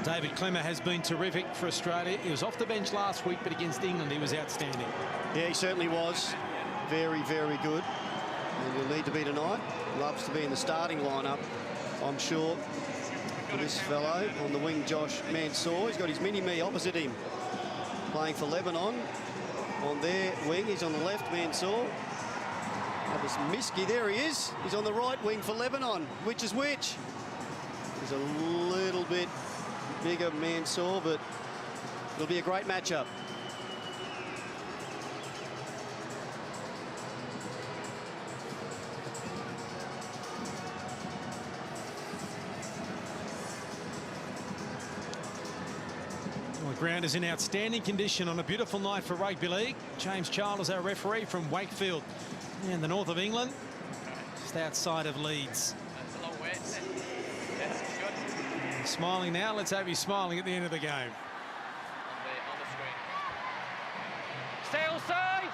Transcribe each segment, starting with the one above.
David Klemmer has been terrific for Australia. He was off the bench last week, but against England he was outstanding. Yeah, he certainly was. Very, very good. And he'll need to be tonight. Loves to be in the starting lineup, I'm sure. For this fellow on the wing, Josh Mansour. He's got his mini-me opposite him, playing for Lebanon. On their wing, he's on the left, Mansour. That was Miski. There he is. He's on the right wing for Lebanon. Which is which? He's a little bit bigger Mansour, but it'll be a great matchup. Well, the ground is in outstanding condition on a beautiful night for rugby league. James Child is our referee from Wakefield in the north of England, just outside of Leeds. That's a long way, isn't it? He's smiling now. Let's hope he's smiling at the end of the game. On the screen. Stay offside!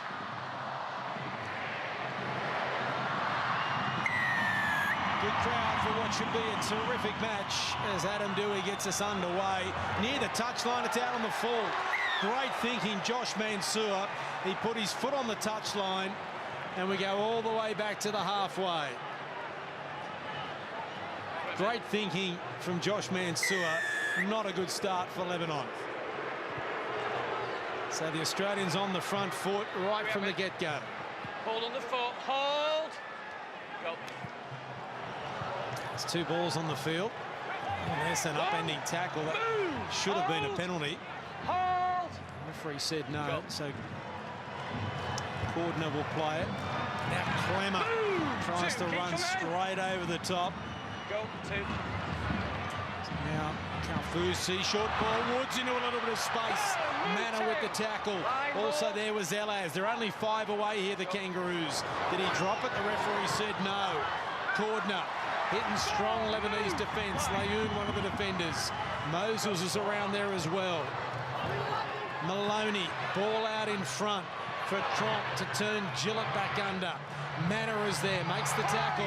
Good crowd for what should be a terrific match as Adam Dewey gets us underway. Near the touchline, it's out on the full. Great thinking, Josh Mansour. He put his foot on the touchline, and we go all the way back to the halfway. Great thinking from Josh Mansour. Not a good start for Lebanon. So the Australians on the front foot right from the get-go. Hold on the foot, hold! Go. There's two balls on the field. And there's an upending tackle. That should have been a penalty. Hold! The referee said no, so Cordner will play it. Now Klemmer tries to run straight over the top. Go, two. Now Kalfusi, short ball, Woods into a little bit of space. Manor with the tackle. Also there was Elaz. They're only 5 away here, the Kangaroos. Did he drop it? The referee said no. Cordner hitting strong Lebanese defence. Layoun, one of the defenders. Moses is around there as well. Maloney, ball out in front for Tromp to turn Gillett back under. Manor is there, makes the tackle.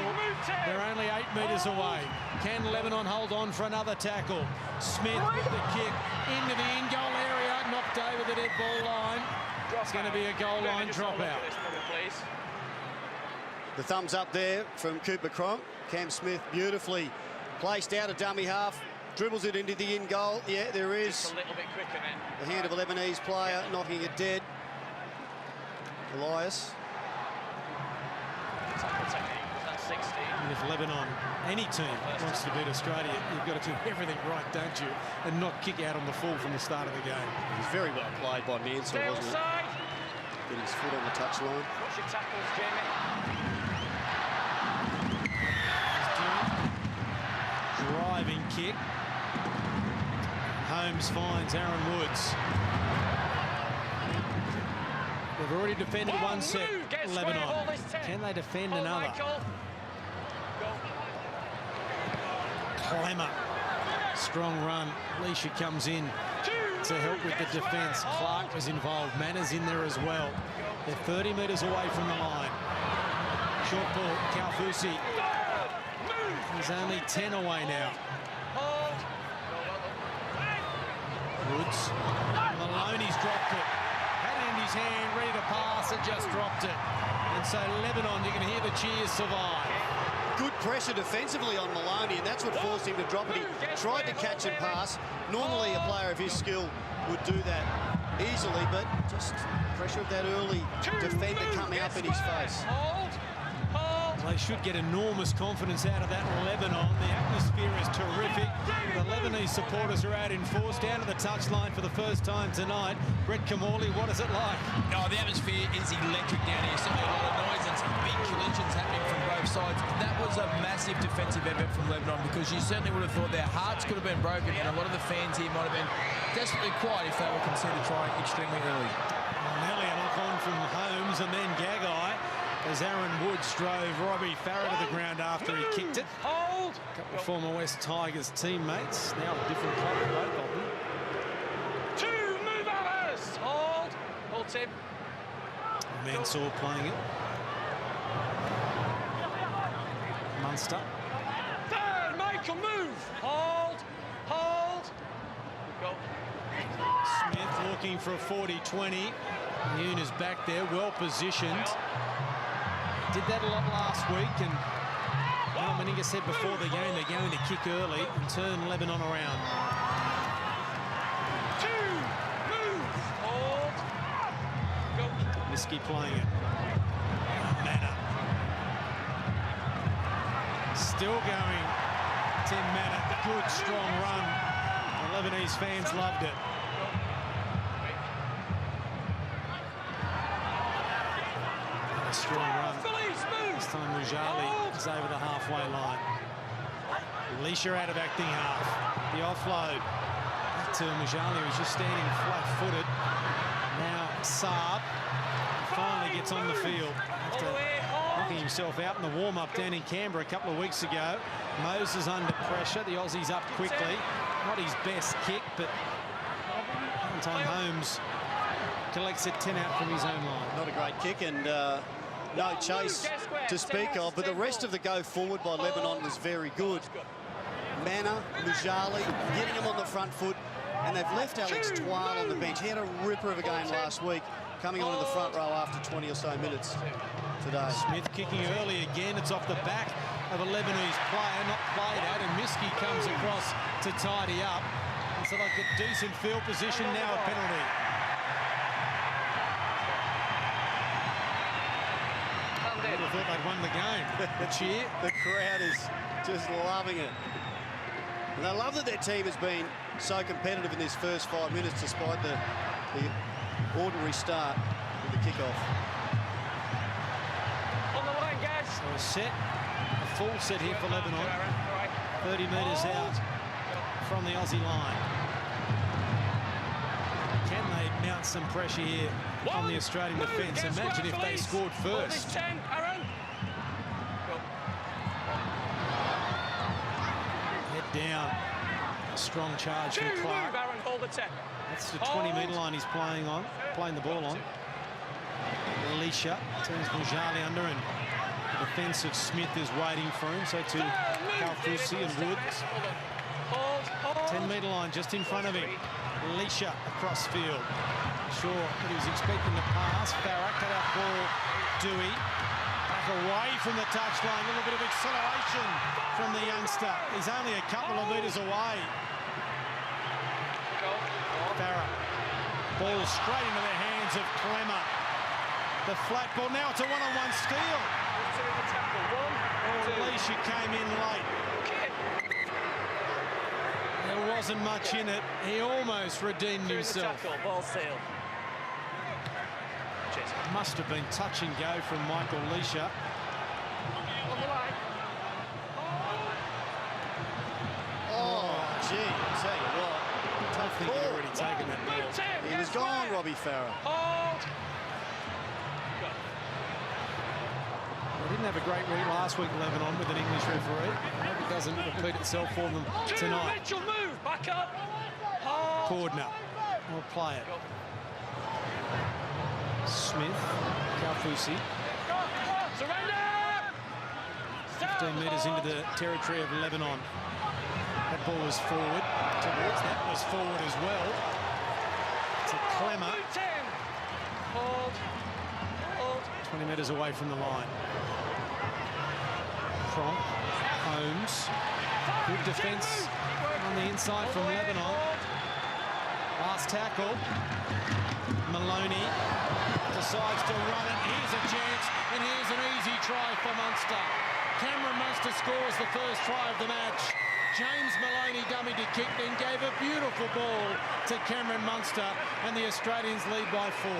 They're only 8 metres away. Can Lebanon hold on for another tackle? Smith with the kick into the in-goal area, knocked over the dead ball line. It's going to be a goal line dropout. The thumbs up there from Cooper Cronk. Cam Smith beautifully placed out a dummy half, dribbles it into the in-goal. Yeah, there is just a little bit quicker then. The hand of a Lebanese player knocking it dead. Elias. That's 16. And if Lebanon, any team, wants to beat Australia, you've got to do everything right, don't you? And not kick out on the full from the start of the game. It was very well played by Mansour, wasn't it? Get his foot on the touchline. What's your tackles, Jamie? Driving kick. Holmes finds Aaron Woods. They've already defended one set, Lebanon. Can they defend another? Klemmer. Strong run. Alicia comes in to help with the defence. Clark was involved. Manners in there as well. They're 30 metres away from the line. Short ball, Kalfusi. He's only 10 away now. Woods. Maloney's dropped it. Had it in his hand, ready to pass, and just dropped it. And so Lebanon, you can hear the cheers survive. Good pressure defensively on Maloney, and that's what forced him to drop it. He tried to catch and pass. Normally a player of his skill would do that easily, but just pressure of that early defender coming up in his face. They should get enormous confidence out of that Lebanon. The atmosphere is terrific. The Lebanese supporters are out in force down to the touchline for the first time tonight. Brett Kamali, what is it like? Oh, the atmosphere is electric down here. Certainly a lot of noise and some big collisions happening from both sides. That was a massive defensive effort from Lebanon, because you certainly would have thought their hearts could have been broken, and a lot of the fans here might have been desperately quiet if they were considered trying extremely early. Nearly a knock on from Holmes, and then Gagai, as Aaron Woods drove Robbie Farah to the ground after he kicked it. A couple of former West Tigers teammates, now a different club, both of them. Two move overs! Hold Tim. Mansour playing it. Munster. Third, Michael, move! Hold! looking for a 40-20. Yoon is back there, well positioned. Did that a lot last week, and Meninga said before the game they're going to kick early and turn Lebanon around. Miski playing it. Mana. Still going. Tim Mana, good strong run. The Lebanese fans loved it. A strong run. This time Mujali is over the halfway line. Leisha out of acting half. The offload to Mujali, who's just standing flat-footed. Now Saab finally gets on the field after knocking himself out in the warm-up down in Canberra a couple of weeks ago. Moses under pressure. The Aussies up quickly. Not his best kick, but Valentine Holmes collects it 10 out from his own line. Not a great kick, and no chase to speak of, but the rest of the go forward by Lebanon was very good. Mana, Mujali, getting him on the front foot, and they've left Alex Twal on the bench. He had a ripper of a game last week, coming on in the front row after 20 or so minutes today. Smith kicking early again. It's off the back of a Lebanese player, not played out, and Miski comes across to tidy up. And so like a decent field position, now a penalty. I would have thought they'd won the game. The cheer. The crowd is just loving it. And they love that their team has been so competitive in this first 5 minutes, despite the ordinary start with the kickoff. On the line, guys. So a set, a full set here for Lebanon. 30 metres out from the Aussie line. Can they mount some pressure here on the Australian defence? Imagine if they scored first. 10, Aaron. Head down. A strong charge from Clark. Aaron, hold the 10. That's the 20-metre line he's playing the ball on. Leisha turns Mujali under, and the defence of Smith is waiting for him. So to Kalfusi and Wood. 10-metre line just in front of him. Leisha across field. Sure that he was expecting the pass. Farah cut out ball. Dewey back away from the touchline. A little bit of acceleration from the youngster. He's only a couple of metres away. Farah. Ball straight into the hands of Clemmer. The flat ball. Now it's a one-on-one steal. Leisha came in late. There wasn't much in it. He almost redeemed himself. Ball steal. Must have been touch and go from Michael Leisha. On the line. Oh, gee, I tell you what. I think he'd already taken that ball. He was gone, Robbie Farah. Hold. They didn't have a great week last week, Lebanon, with an English referee. I hope it doesn't repeat itself for them tonight. Mitchell, move. Back up. Hold. Cordner will play it. Smith, Kalfusi. Surrender. 15 metres into the territory of Lebanon. That ball was forward. Towards that was forward as well. To Clemmer. Hold. 20 metres away from the line. Cronk, Holmes. Good defence on the inside from Lebanon. Last tackle. Maloney decides to run it. Here's a chance, and here's an easy try for Munster. Cameron Munster scores the first try of the match. James Maloney dummy to kick, then gave a beautiful ball to Cameron Munster, and the Australians lead by 4.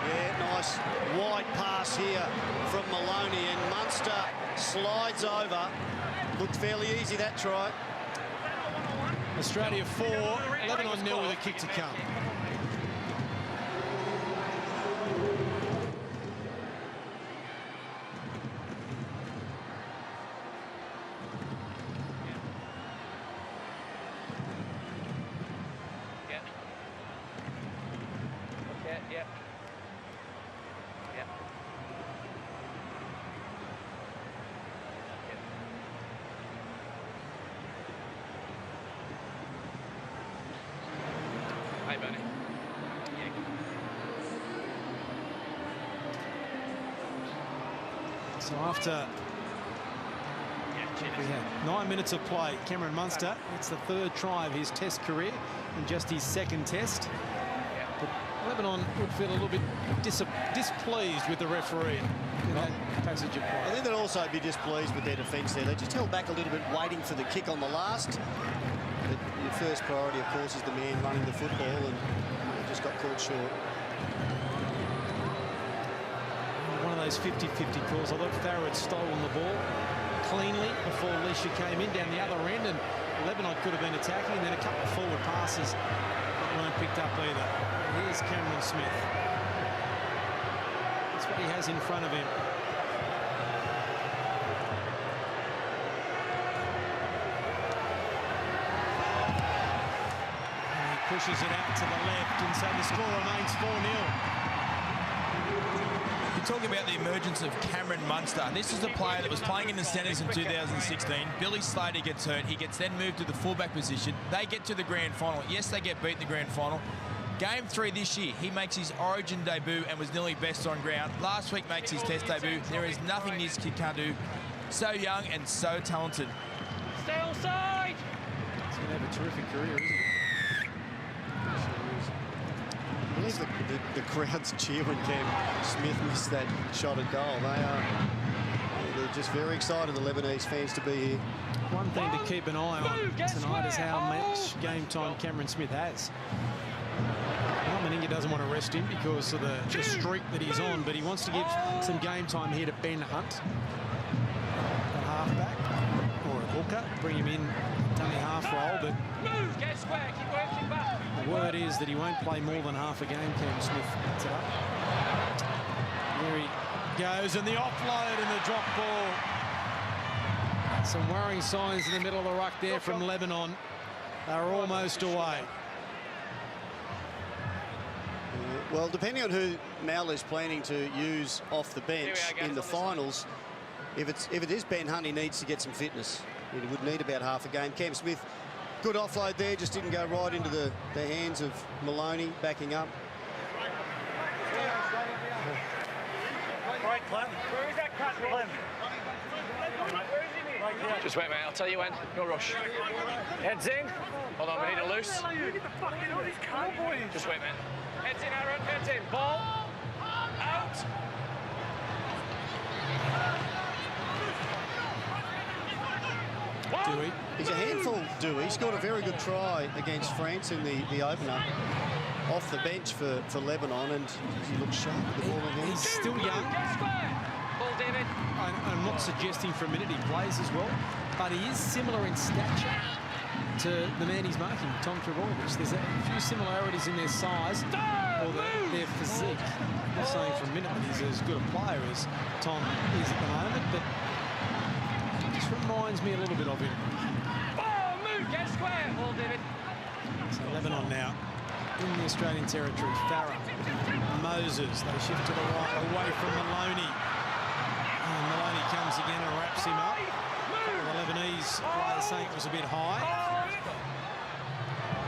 Yeah, nice wide pass here from Maloney, and Munster slides over. Looked fairly easy, that try. Australia 4, Lebanon 0 with a kick to come. So after we had 9 minutes of play, Cameron Munster, it's the 3rd try of his test career and just his 2nd test. But Lebanon would feel a little bit displeased with the referee in that passage of play. I think they'd also be displeased with their defence there. They just held back a little bit, waiting for the kick on the last. But your first priority, of course, is the man running the football, and they just got caught short. One of those 50-50 calls. I thought Farah had stolen the ball cleanly before Alicia came in down the other end, and Lebanon could have been attacking, and then a couple of forward passes that weren't picked up either. Here's Cameron Smith. That's what he has in front of him. And he pushes it out to the left, and so the score remains 4-0. You're talking about the emergence of Cameron Munster. This is a player that was playing in the centres in 2016. Billy Slater gets hurt. He gets then moved to the fullback position. They get to the grand final. Yes, they get beat in the grand final. Game 3 this year, he makes his Origin debut and was nearly best on ground. Last week makes his test debut. There is nothing this kid can't do. So young and so talented. Stay on side. He's going to have a terrific career, isn't he? I believe the crowd's cheer when Cam Smith missed that shot at goal. They're just very excited, the Lebanese fans, to be here. One thing to keep an eye on tonight is how much game time Cameron Smith has. Meninga doesn't want to rest him because of the streak that he's on, but he wants to give some game time here to Ben Hunt, a halfback or a hooker, bring him in dummy half role. But Move, get square, keep working back. the word is that he won't play more than half a game, Cam Smith, today. There he goes, and the offload and the drop ball. Some worrying signs in the middle of the ruck there from Lebanon. They're almost away. Well, depending on who Mal is planning to use off the bench in the finals, if it is Ben Hunt, he needs to get some fitness. He would need about half a game. Cam Smith, good offload there, just didn't go right into the hands of Maloney, backing up. Right, Clem. Where is that cut, Clem? Just wait, mate. I'll tell you when. No rush. Heads in. Hold on, we need a loose. Just wait, mate. Heads in, Aaron. Heads in. Ball. Out. Dewey. He's a handful, Dewey. He scored a very good try against France in the opener. Off the bench for Lebanon, and he looks sharp with the ball in hand. He's still young. Ball, David. I'm not suggesting for a minute he plays as well, but he is similar in stature to the man he's marking, Tom Trebojevic. There's a few similarities in their size or their physique. I'm not saying for a minute that he's as good a player as Tom is at the moment, but it just reminds me a little bit of him. Ball, move, get square. Ball, David. So Lebanon now in the Australian territory. Farah, Moses, they shift to the right, away from Maloney. And Maloney comes again and wraps him up. The Lebanese player saying it was a bit high.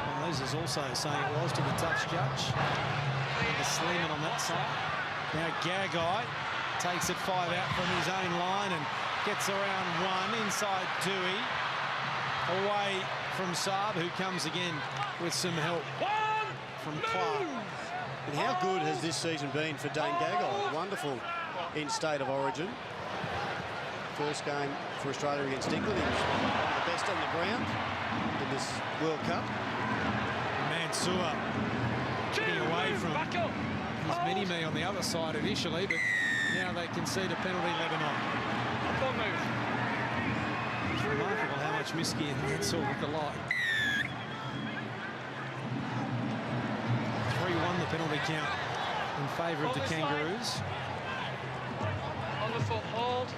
And Moses also saying it was to the touch judge. The Sleeman on that side. Now Gagai takes it 5 out from his own line and gets around 1 inside Dewey. Away from Saab, who comes again with some help from Clark. And how good has this season been for Dane Gagai? Wonderful in state of origin. First game for Australia against England. He was one of the best on the ground in this World Cup. Mansour getting away from his mini-me on the other side initially, but now they concede a penalty, Lebanon. It's remarkable how much Miski and Mansour look alike. 3-1 the penalty count in favour of the Kangaroos. On the foot, hold.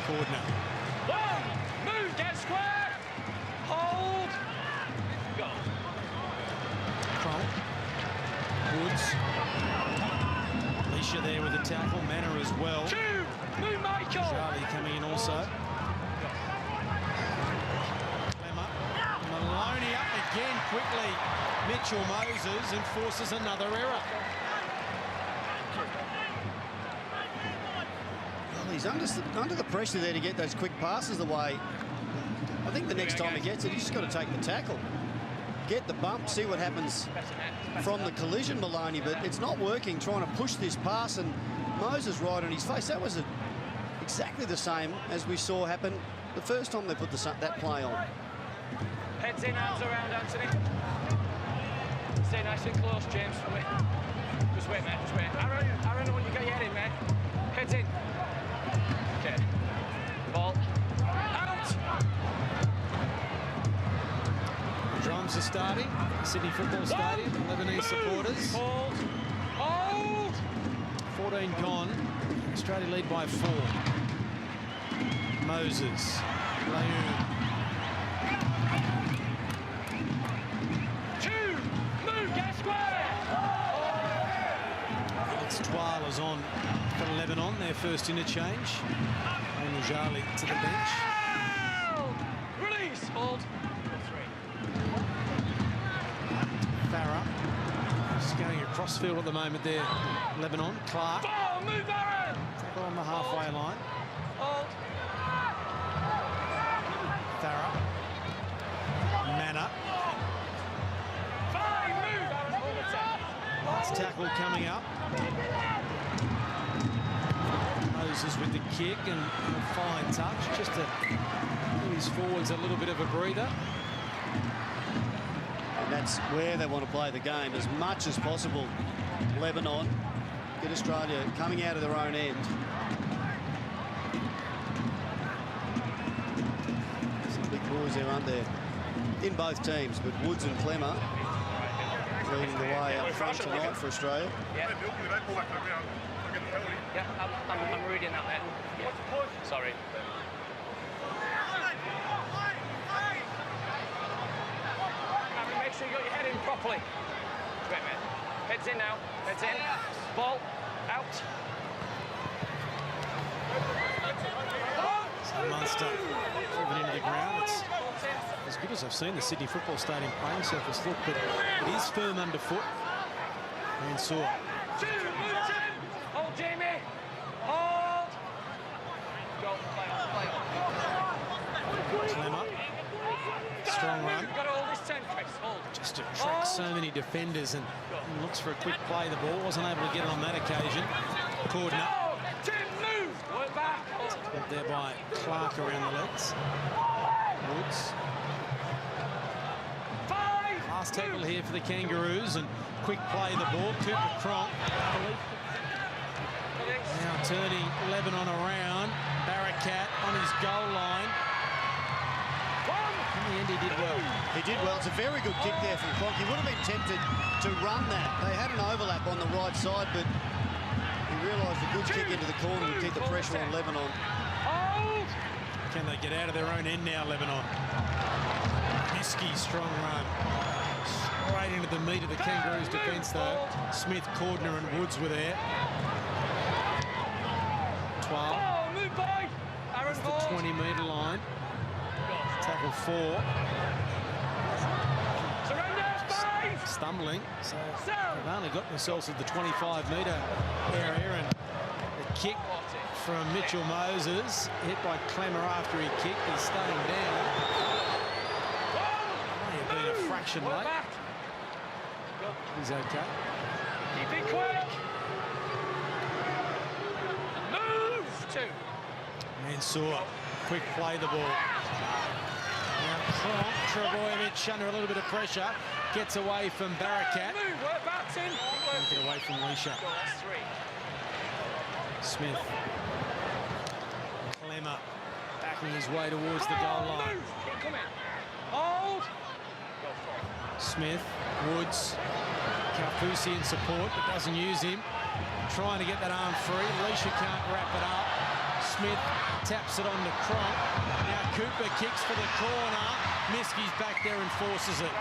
Cordner. One, move, get square. Hold. Go. Kroll. Woods. Alicia there with the tackle. Manor as well. Two, move, Michael. Charlie coming in also. Maloney up again quickly. Mitchell Moses and forces another error. Well, he's under the pressure there to get those quick passes away. I think the next time he gets it, he's just got to take the tackle. Get the bump, see what happens from the collision, Maloney, but it's not working, trying to push this pass, and Moses right on his face. That was exactly the same as we saw happen the first time they put that play on. Heads in, hands around, Anthony. Stay nice and close, James, for me. Just wait, mate, just wait. Aaron, I want you to get your head in, mate. Heads in. Okay. Ball. Out! Drums are starting. Sydney Football Stadium. Lebanese supporters. Hold. Hold! 14 gone. Australia lead by 4. Moses. Layoum. Is on for Lebanon, their first interchange. And Jali to the bench. Release, hold. Farah just going across field at the moment there. Lebanon, Clark. Ball, move, Aaron. On the halfway line. Hold. Farah. Manna. Fine, move, Aaron. Hold the tackle. Last tackle coming up. Moses with the kick and a fine touch just to give his forwards a little bit of a breather. And that's where they want to play the game as much as possible. Lebanon, get Australia coming out of their own end. Some big boys there, aren't there? In both teams, but Woods and Clemmer leading the way up front tonight for Australia. Yeah. Yeah, I'm reading that, mate. Yeah. Sorry. Make sure you got your head in properly. Wait, mate. Heads in now. Heads in. Ball. Out. Munster driven into the ground. It's as good as I've seen the Sydney Football Stadium playing surface look, but it is firm underfoot. Mansour. Hold, Jamie. Hold. Go. Clemmer. Strong run. Got to hold this 10, Chris. Hold. Just attracts so many defenders and looks for a quick play. The ball wasn't able to get it on that occasion. Cordner. Tim, move. Work back. Got there by Clark around the legs. Woods. Last tackle here for the Kangaroos and quick play the ball. Cooper Cronk. Now turning Lebanon around. Barakat on his goal line. In the end, he did well. He did well. It's a very good kick there from Cronk. He would have been tempted to run that. They had an overlap on the right side, but he realised a good kick into the corner would keep the pressure on Lebanon. Can they get out of their own end now, Lebanon? Miski, strong run. Straight into the meat of the Kangaroos' defence, though. Smith, Cordner and Woods were there. 12. That's the 20-metre line. Tackle 4. Stumbling. So they've only got themselves at the 25-metre area. And the kick from Mitchell Moses, hit by Clemmer after he kicked. He's staying down. May have been a fraction late. He's okay. Keep it quick. Move. 2. Mansour, quick play the ball. Now Cronk, Trebojevic under a little bit of pressure. Gets away from Barakat. Move. Work back, Tim. Get away from Leisha. That's 3. Smith. Clemmer backing his way towards the goal line. Move. Keep coming. Hold. Smith, Woods, Kaufusi in support, but doesn't use him. Trying to get that arm free. Leisha can't wrap it up. Smith taps it on to Cronk. Now Cooper kicks for the corner. Miski's back there and forces it.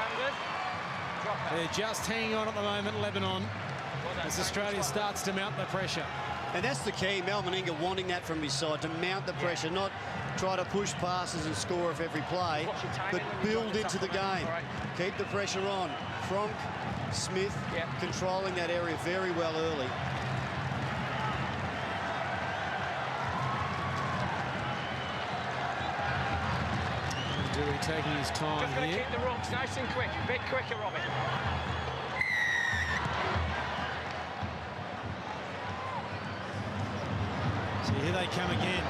They're just hanging on at the moment, Lebanon, as Australia starts to mount the pressure. And that's the key. Mal Meninga wanting that from his side, to mount the pressure, not try to push passes and score off every play, but build into the game. Keep the pressure on. Cronk, Smith, controlling that area very well early. Dewey taking his time Just going to here. keep the rocks nice and quick. A bit quicker, Robbie. So here they come again.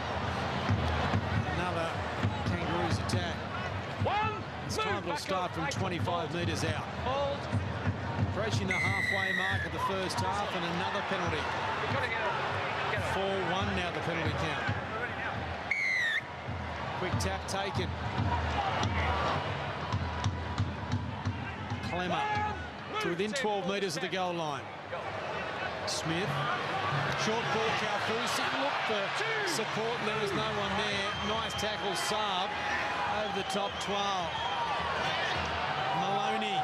Another Kangaroos attack. This time will start from 25 metres out. Hold. Approaching the halfway mark of the first half, and another penalty. You've got to get up. 4-1 now the penalty count. Quick tap taken. Clemmer to within 12 metres of the goal line. Smith. Short ball, Kaufusi. Look for support, and there was no one there. Nice tackle, Saab over the top 12. Maloney.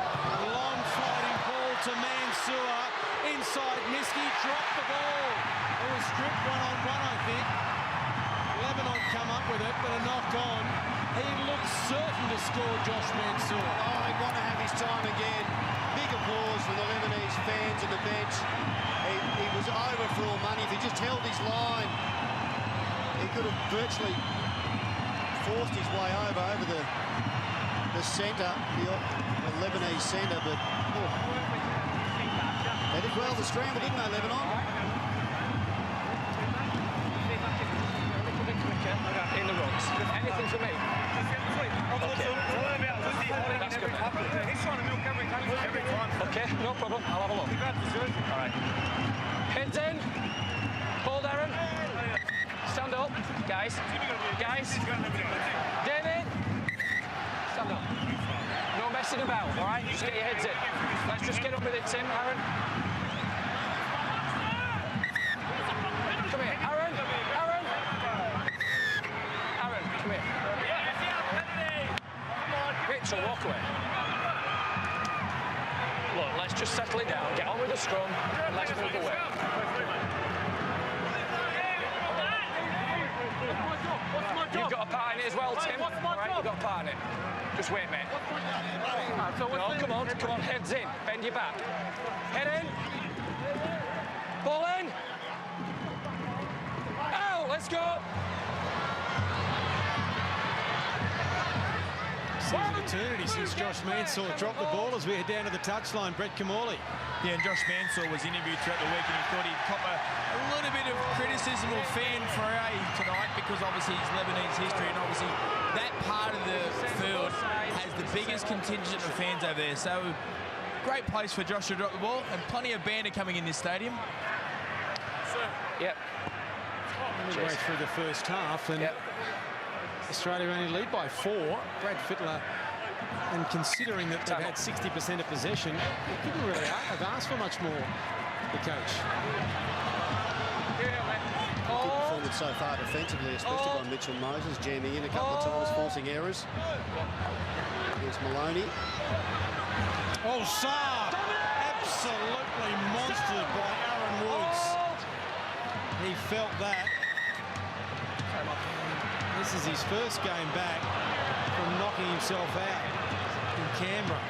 Long floating ball to Mansour. Inside, Miski dropped the ball. It was stripped one-on-one, I think. Lebanon come up with it, but a knock on. He looks certain to score, Josh Mansour. Oh, he'd want to have his time again. Big applause from the Lebanese fans and the bench. He was over for all money. If he just held his line, he could have virtually forced his way over the centre, the Lebanese centre, but they did well to scramble, didn't they, Lebanon? In the rocks. Anything for me? Okay. That's good. Okay, no problem. I'll have a look. All right. Heads in. Hold, Aaron. Stand up. Guys. David. Stand up. No messing about, all right? Just get your heads in. Let's just get up with it, Tim. Aaron. Come here. Aaron. Come here. Mitchell, walk away. Look, let's just settle it down, get on with the scrum, and let's move away. You've got a part in it as well, Tim. All right, you've got a part in it. Just wait, mate. No, come on, heads in. Bend your back. Head in. Ball in. Out, let's go. Seems an eternity since Josh Mansour dropped the ball as we head down to the touchline. Brett Kamali. Yeah, and Josh Mansour was interviewed throughout the week, and he thought he'd cop a little bit of criticism or fanfare tonight because obviously his Lebanese history, and obviously that part of the field has the biggest contingent of fans over there. So great place for Josh to drop the ball, and plenty of banter coming in this stadium. Yep. Midway through the first half, and Australia only lead by 4. Brad Fittler, and considering that they've had 60% of possession, they couldn't really have asked for much more, the coach. Good performance so far defensively, especially by Mitchell Moses, jamming in a couple of times, forcing errors. Here's Maloney. Oh, Saab! Absolutely monstered by Aaron Woods. He felt that. This is his first game back from knocking himself out in Canberra.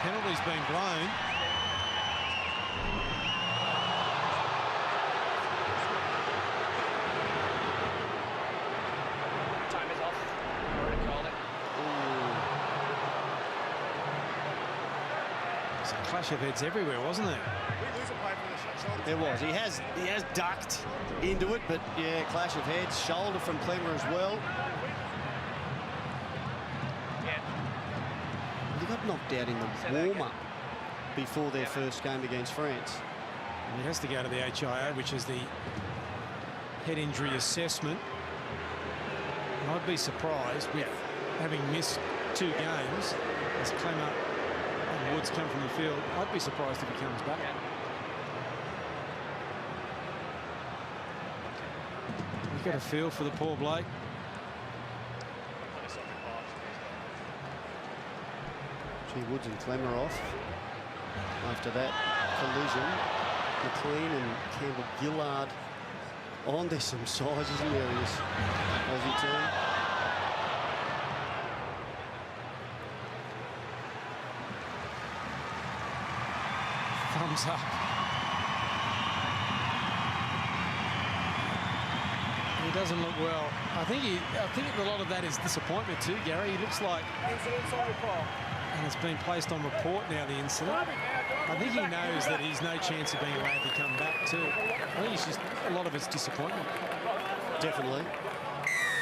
Penalty's been blown. Time is off. Already called it. It's a clash of heads everywhere, wasn't there? There was. He has ducked into it, but yeah, clash of heads. Shoulder from Clemmer as well. He got knocked out in the warm-up before their first game against France. And he has to go to the HIA, which is the head injury assessment. And I'd be surprised with having missed 2 games as Clemmer and Woods come from the field. I'd be surprised if he comes back. You've got a feel for the poor bloke. See Woods and Clemmer off. After that collision, McLean and Campbell-Gillard on. There's some sizes in there in this Aussie team. Thumbs up. He doesn't look well. I think a lot of that is disappointment too, Gary. He looks like, and it's been placed on report now, the incident. I think he knows that he's no chance of being allowed to come back too. I think it's just a lot of it's disappointment. Definitely.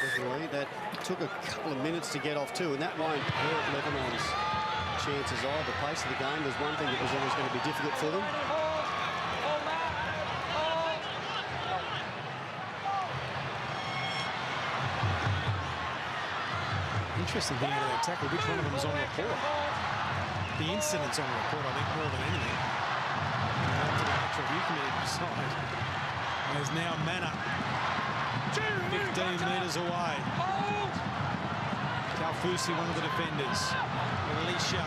Definitely. That took a couple of minutes to get off too, and that won't hurt Lebanon's chances either. The pace of the game was one thing that was always going to be difficult for them. Interesting thing about that tackle, which one of them was on report? The incident's on report, I think, more than anything. Up to the actual review committee decide. There's now Manor 15 metres away. Kalfusi, one of the defenders. Alicia.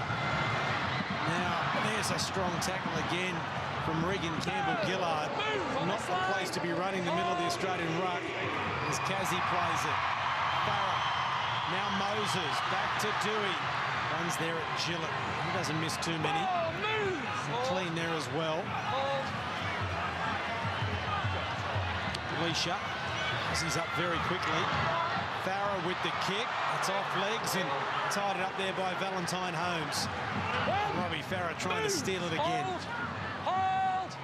Now, there's a strong tackle again from Regan Campbell-Gillard. Not the place to be running the middle of the Australian ruck as Kazzy plays it. Farah. Now Moses, back to Dewey. Runs there at Gillett. He doesn't miss too many. Clean there as well. Alicia, as he's up very quickly. Farah with the kick. It's off legs and tied it up there by Valentine Holmes. Robbie Farah trying to steal it again. Hold!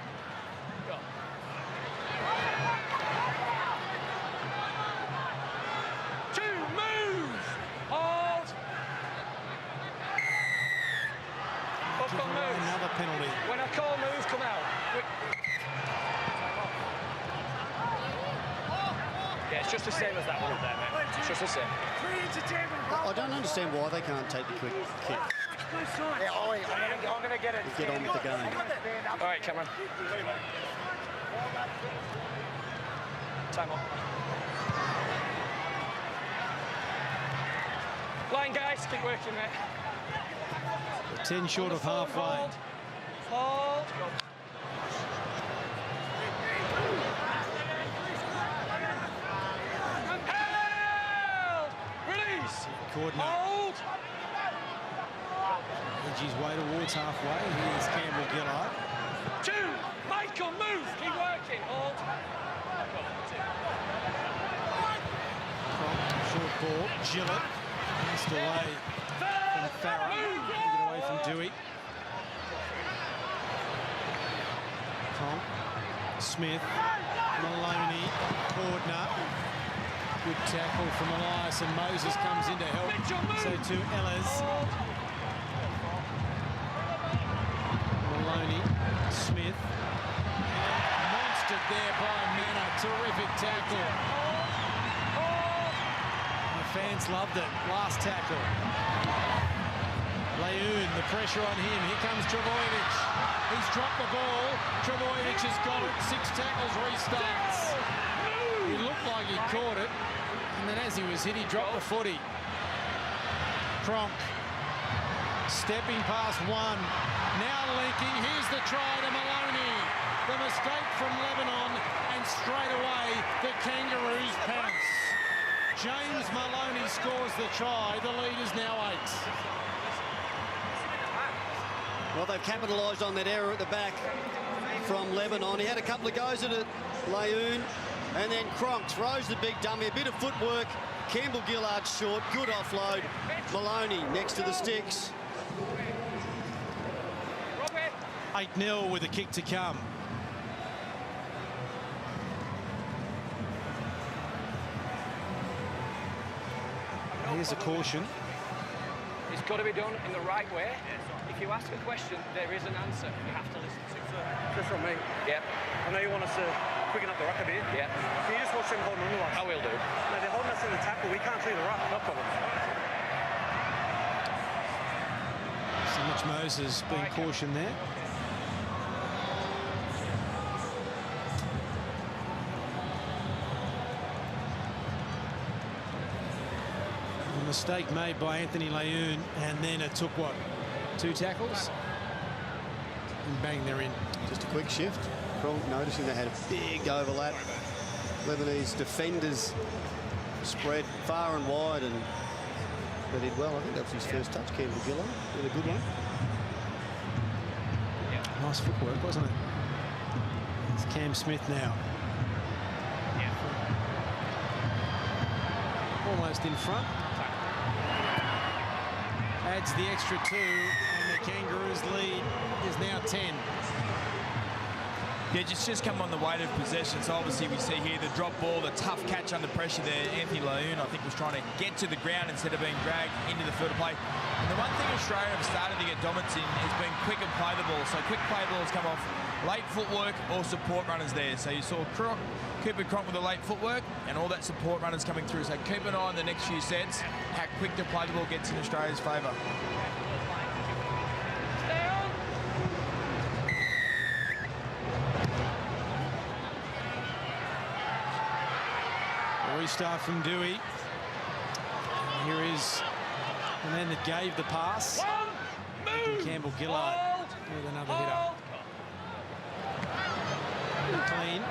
Two, move! Hold! Up on move. Another penalty. When I call move, come out. Yeah, it's just the same as that one up there, mate. It's just the same. I don't understand why they can't take the quick kick. Yeah, I'm gonna get it. Get on with the game. All right, Cameron. Time up. Line, guys. Keep working, mate. 10 short of halfway. Hold. Held. Release. Coordinate. Hold. Edge his way towards halfway. Here's Campbell-Gillard. Two. Michael, move. Keep working. Hold. Short ball. Gillett. Passed away from Farah. Taken away from Dewey. Tom. Smith. Maloney. Cordner. Good tackle from Elias, and Moses comes in to help. So to Ellis. Maloney. Smith. Monstered there by Manor. Terrific tackle. The fans loved it. Last tackle. Lejeune, the pressure on him. Here comes Trbojevic. He's dropped the ball. Trbojevic has got it. 6 tackles, restarts. He looked like he caught it. And then as he was hit, he dropped the footy. Cronk. Stepping past one. Now linking. Here's the try to Maloney. The mistake from Lebanon. And straight away, the Kangaroos pounce. James Maloney scores the try. The lead is now 8. Well, they've capitalised on that error at the back from Lebanon. He had a couple of goes at it, Lejeune, and then Cronk throws the big dummy, a bit of footwork. Campbell-Gillard short, good offload. Maloney next to the sticks. 8-0 with a kick to come. Here's a caution. It's got to be done in the right way. If you ask a question, there is an answer you have to listen to. Just from me. Yeah. I know you want us to quicken up the ruck a bit. Yeah. Can you just watch them holding on to us? I will do. No, they're holding us in the tackle. We can't clear the ruck. No problem. So Mitch Moses being cautioned there. A mistake made by Anthony Lejeune, and then it took what? 2 tackles. And bang, they're in. Just a quick shift. Cronk noticing they had a big overlap. Lebanese defenders spread far and wide, and they did well. I think that was his first touch, Campbell Gillard. Did a good one. Nice footwork, wasn't it? It's Cam Smith now. Almost in front. Adds the extra 2, and the Kangaroos lead is now 10. Yeah, just come on the weight of possession. So obviously we see here the drop ball, the tough catch under pressure there. Anthony Laoon, I think, was trying to get to the ground instead of being dragged into the field of play. And the one thing Australia have started to get dominance in has been quick and play the ball. So quick play balls come off late footwork or support runners there. So you saw Cooper Cronk with the late footwork and all that support runners coming through. So keep an eye on the next few sets, how quick the play the ball gets in Australia's favour. Restart from Dewey. Here is the man that gave the pass. Campbell Gillard with another hitter. Clean.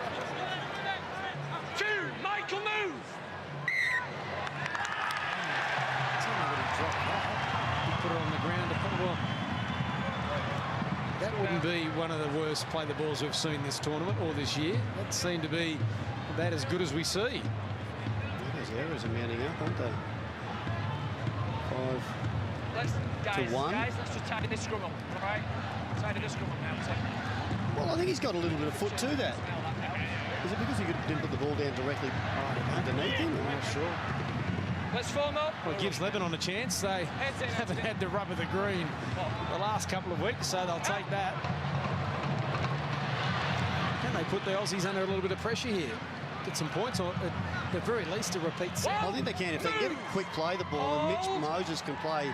2, Michael, move! Tell me what he dropped that. He put it on the ground to put the ball. That wouldn't be one of the worst play the balls we've seen this tournament or this year. That seemed to be about as good as we see. Those errors are mounting up, aren't they? 5 to 1. Guys, let's just tidy this scrum up, all right? Tidy this scrum up now, Well, I think he's got a little bit of foot to that. Is it because he didn't put the ball down directly underneath him? I'm not sure. Let's form up. Well, it gives Lebanon a chance. They haven't had the rub of the green the last couple of weeks, so they'll take that. Can they put the Aussies under a little bit of pressure here? Get some points, or at the very least a repeat set. I think they can if they get a quick play the ball, and Mitch Moses can play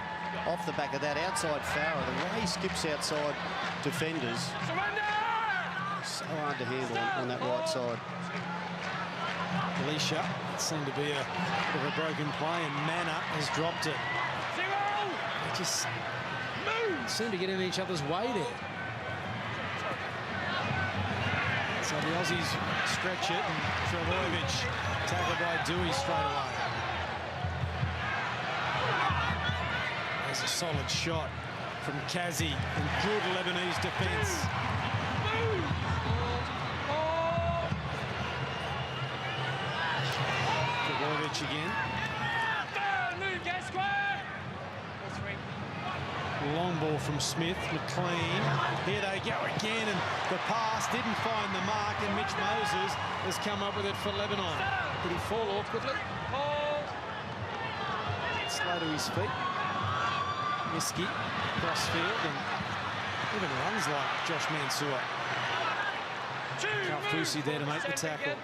off the back of that outside Farah. The way he skips outside defenders, so hard to handle on that right side. Alicia, it seemed to be a bit of a broken play, and Manna has dropped it. They just seem to get in each other's way there. So the Aussies stretch it, and Trebojevic tackled by Dewey straight away. There's a solid shot from Kazi, and good Lebanese defence. Trebojevic again. Long ball from Smith, McLean. Here they go again, and the pass didn't find the mark, and Mitch Moses has come up with it for Lebanon. Did he fall awkwardly? Slow to his feet. Miski cross field, and even runs like Josh Mansour. Kalfusi there to make the tackle.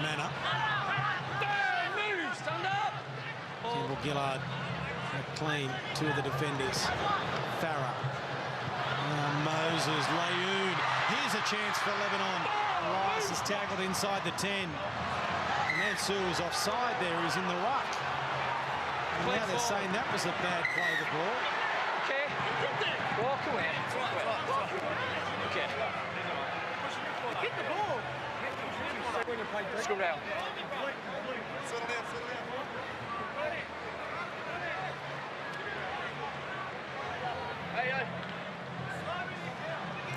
Manna. Campbell Gillard, McLean, 2 of the defenders. Farah. Moses, Laoon. Here's a chance for Lebanon. Rice is tackled inside the 10. Mansour was offside there. He's in the ruck. And now they're saying that was a bad play the ball. Okay. Walk away. Okay. Hit the ball. Scrum round.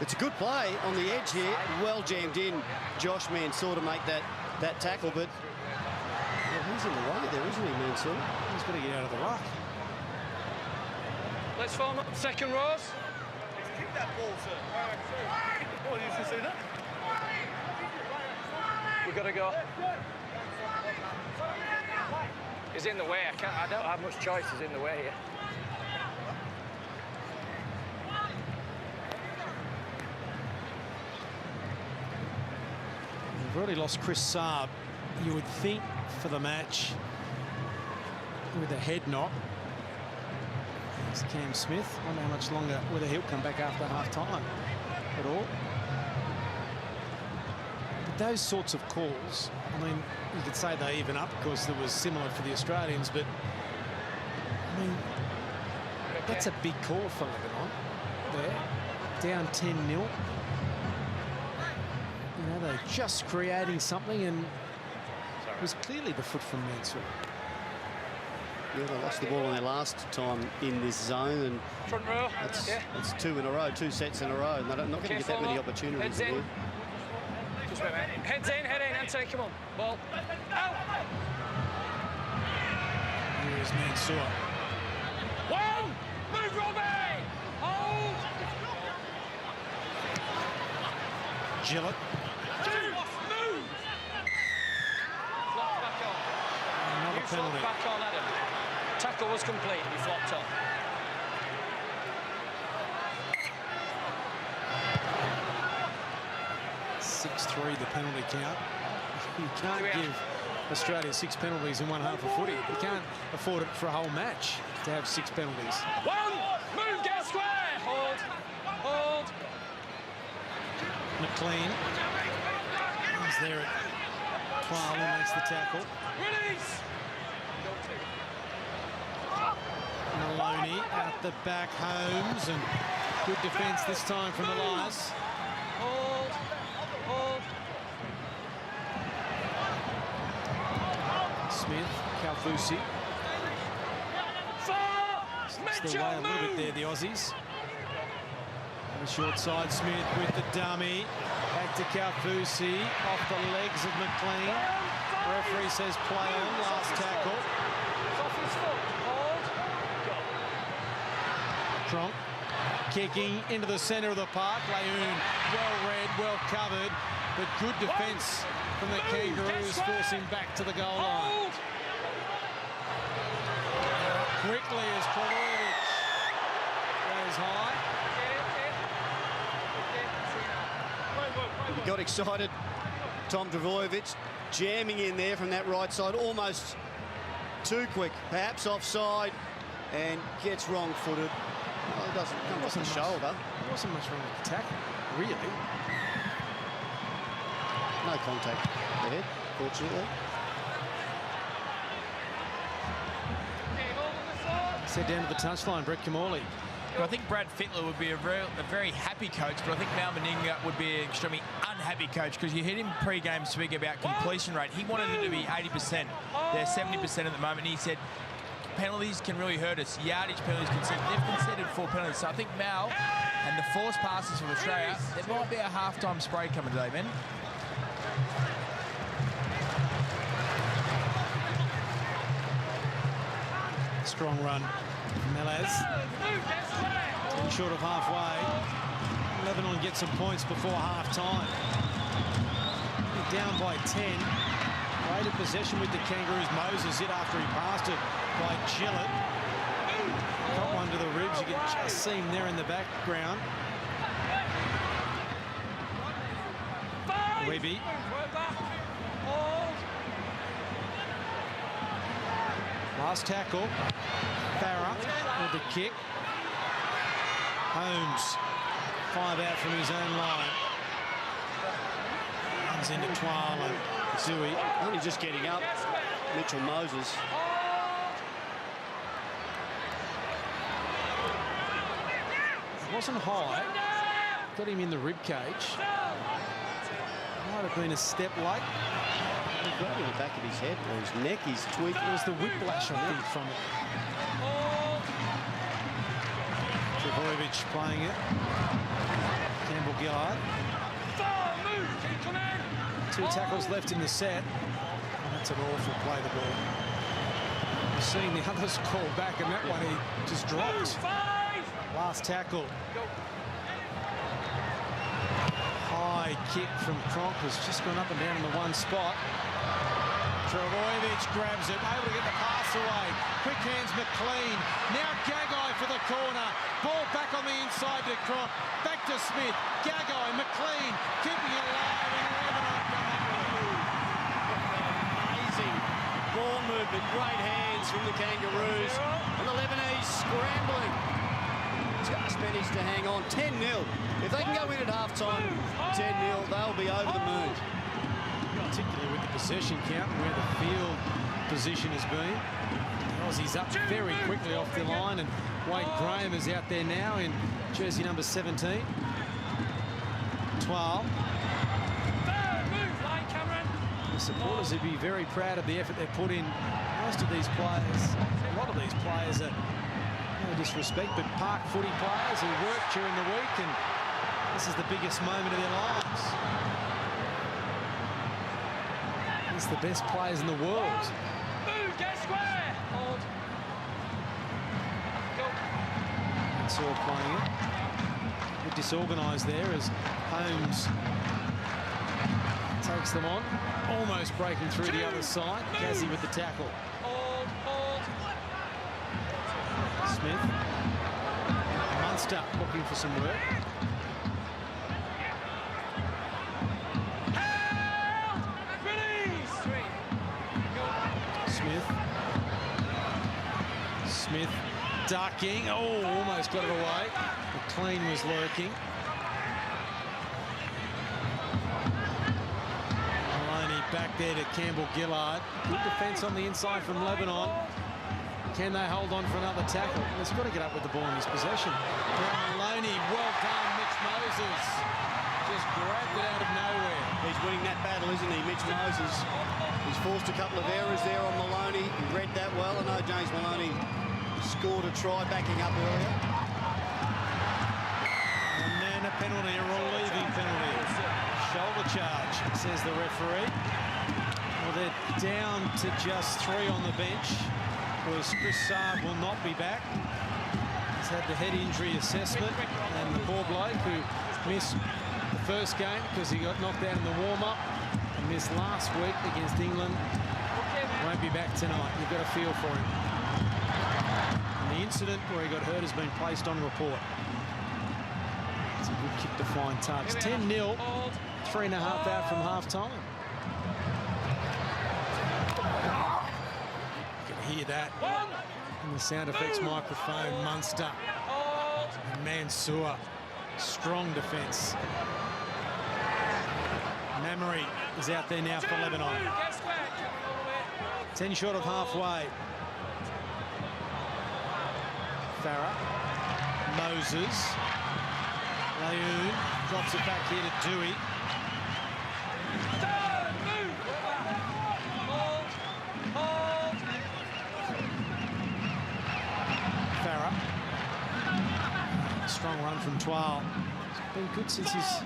It's a good play on the edge here. Well jammed in, Josh Mansour to make that tackle, but well, he's in the way there, isn't he, Mansour? He's got to get out of the ruck. Let's form up second rows. Kick that ball, sir. Oh, you should see that. We've got to go. He's in the way. I don't have much choice. He's in the way here. We've already lost Chris Saab. You would think for the match with a head knock. It's Cam Smith. I wonder how much longer, whether he'll come back after half time at all. those sorts of calls, I mean, you could say they even up because it was similar for the Australians, but I mean, that's a big call for Lebanon. There, down 10-0. You know, they're just creating something, and it was clearly the foot from Mansour. Yeah, they lost the ball on their last time in this zone, and Front row. that's 2 in a row, 2 sets in a row, and they're not going to get that many opportunities here. Just wait, mate. Head in, Anthony, come on. Ball. Out. Here is Mansour. 1. Move, Robbie. Hold. Gillett. 2. Move. Flopped back on. Another You penalty. flopped back on, Adam. Tackle was complete. He flopped on. The penalty count. You can't give Australia 6 penalties in one half of footy. You can't afford it for a whole match to have 6 penalties. 1. Move, get square. Hold. Hold. McLean is there at 12 and makes the tackle. Release. Maloney out the back, Holmes, and good defence this time from Elias. Hold. Hold. Smith, Kalfusi. 4. It's the way a little bit there, the Aussies. On the short side, Smith with the dummy. Back to Kalfusi, off the legs of McLean. Referee says play on, last tackle. Off his foot. Hold. Cronk kicking into the centre of the park. Layoon well read, well covered, but good defence from the Kangaroos, forcing back to the goal line. Quickly as Provojevic goes high. He got excited. Tom Trbojevic jamming in there from that right side, almost too quick, perhaps offside, and gets wrong-footed. Well, it doesn't come off the shoulder. There wasn't much wrong with the tackle, really. No contact there, fortunately. Set down to the touchline, Brett Kamali. I think Brad Fittler would be a very happy coach, but I think Mal Meninga would be an extremely unhappy coach, because you heard him pre-game speak about completion rate. He wanted it to be 80%. They're 70% at the moment. He said penalties can really hurt us. Yardage penalties they've conceded 4 penalties. So I think Mal and the forced passes from Australia, there might be a half-time spray coming today, Ben. Strong run from Melez. Short of halfway. Lebanon gets some points before half-time. Down by 10. Greater possession with the Kangaroos. Moses hit after he passed it by Gillett. Got one to the ribs. You can just see him there in the background. Webby. Last tackle. Farah with the kick. Holmes. 5 out from his own line. Comes into Twal and Zui. Only just getting up. Mitchell Moses. It wasn't high. Got him in the rib cage. Might have been a step late. He got in the back of his head or his neck. He's tweaked. It was the whiplash, I think, from it. Trbojevic playing it. Campbell Gillard. 2 tackles left in the set. Oh, that's an awful play the ball. We've seen the others call back, and that one he just dropped. Last tackle. High kick from Cronk has just gone up and down in the one spot. Trbojevic grabs it, able to get the pass away. Quick hands McLean. Now Gagai for the corner. Ball back on the inside to Cronk. Back to Smith. Gagai, McLean keeping it alive. Amazing ball movement. Great hands from the Kangaroos. And the Lebanese scrambling. Just managed to hang on. 10-0. If they can go in at half-time, 10-0, they'll be over the moon. particularly with the possession count and where the field position has been. Aussie's up very quickly off the line, and Wade Graham is out there now in jersey number 17. 12. The supporters would be very proud of the effort they've put in. Most of these players, a lot of these players are, no disrespect, but park footy players who work during the week, and this is the biggest moment of their lives. It's the best players in the world. Move, get square. Hold. Go. Saw playing it. A bit disorganised there as Holmes takes them on, almost breaking through the other side. Gazzy with the tackle. Hold, hold. Smith. Munster looking for some work. Smith ducking. Oh, almost got it away. McLean was lurking. Maloney back there to Campbell-Gillard. Good defence on the inside from Lebanon. Can they hold on for another tackle? He's got to get up with the ball in his possession. Now Maloney, well done, Mitch Moses. Just grabbed it out of nowhere. He's winning that battle, isn't he, Mitch Moses? He's forced a couple of errors there on Maloney. He read that well. I know James Maloney scored a try backing up earlier. And then a penalty, a relieving penalty. Shoulder charge, says the referee. Well, they're down to just 3 on the bench, because Chris Saab will not be back. He's had the head injury assessment, and the poor bloke who missed the first game because he got knocked out in the warm-up and missed last week against England won't be back tonight. You've got a feel for him. And the incident where he got hurt has been placed on report. It's a good kick to find Tugs. 10-0, 3.5 out from half-time. You can hear that in the sound effects microphone. Munster and Mansour. Strong defence. Mamery is out there now for Lebanon. 10 short of halfway. Farah. Moses. Layoun drops it back here to Dewey. Farah. Strong run from Twal. It's been good since he's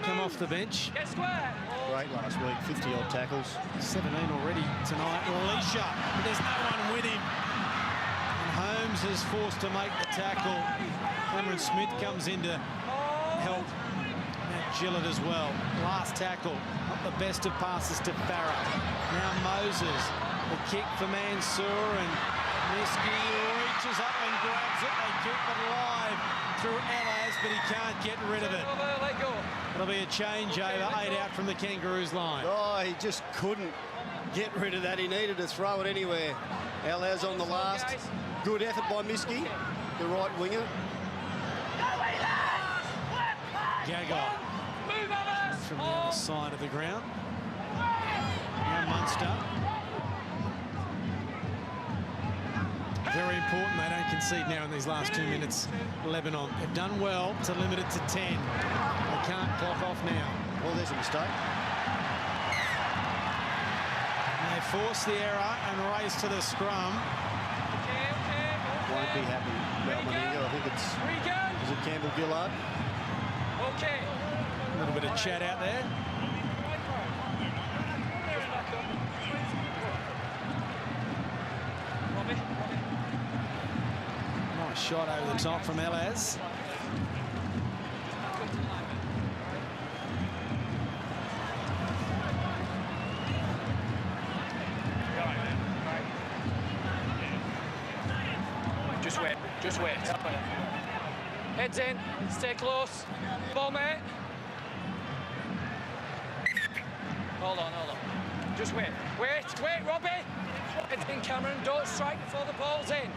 come off the bench. Great last week, 50-odd tackles. 17 already tonight. Leisha, but there's no one with him. And Holmes is forced to make the tackle. Cameron Smith comes in to help Matt Gillett as well. Last tackle, not the best of passes to Farah. Now Moses, the kick for Mansour, and Miski reaches up and grabs it. They keep it alive through Elaz, but he can't get rid of it. It'll be a changeover, 8 out from the Kangaroos line. Oh, he just couldn't get rid of that. He needed to throw it anywhere. Elaz on the last. Good effort by Miski, the right winger. Gagai from the other side of the ground. Now Munster. Very important they don't concede now in these last 2 minutes. Lebanon, they've done well to limit it to 10. They can't clock off now. Well, there's a mistake. And they force the error and race to the scrum. Won't be happy about Meninga. I think it's... Is it Campbell-Gillard? Okay. A little bit of chat out there. Nice shot over the top from Elaz. Just wait. Heads in, stay close. Ball, mate. Hold on. Just wait, Robbie. Heads in, Cameron. Don't strike before the ball's in.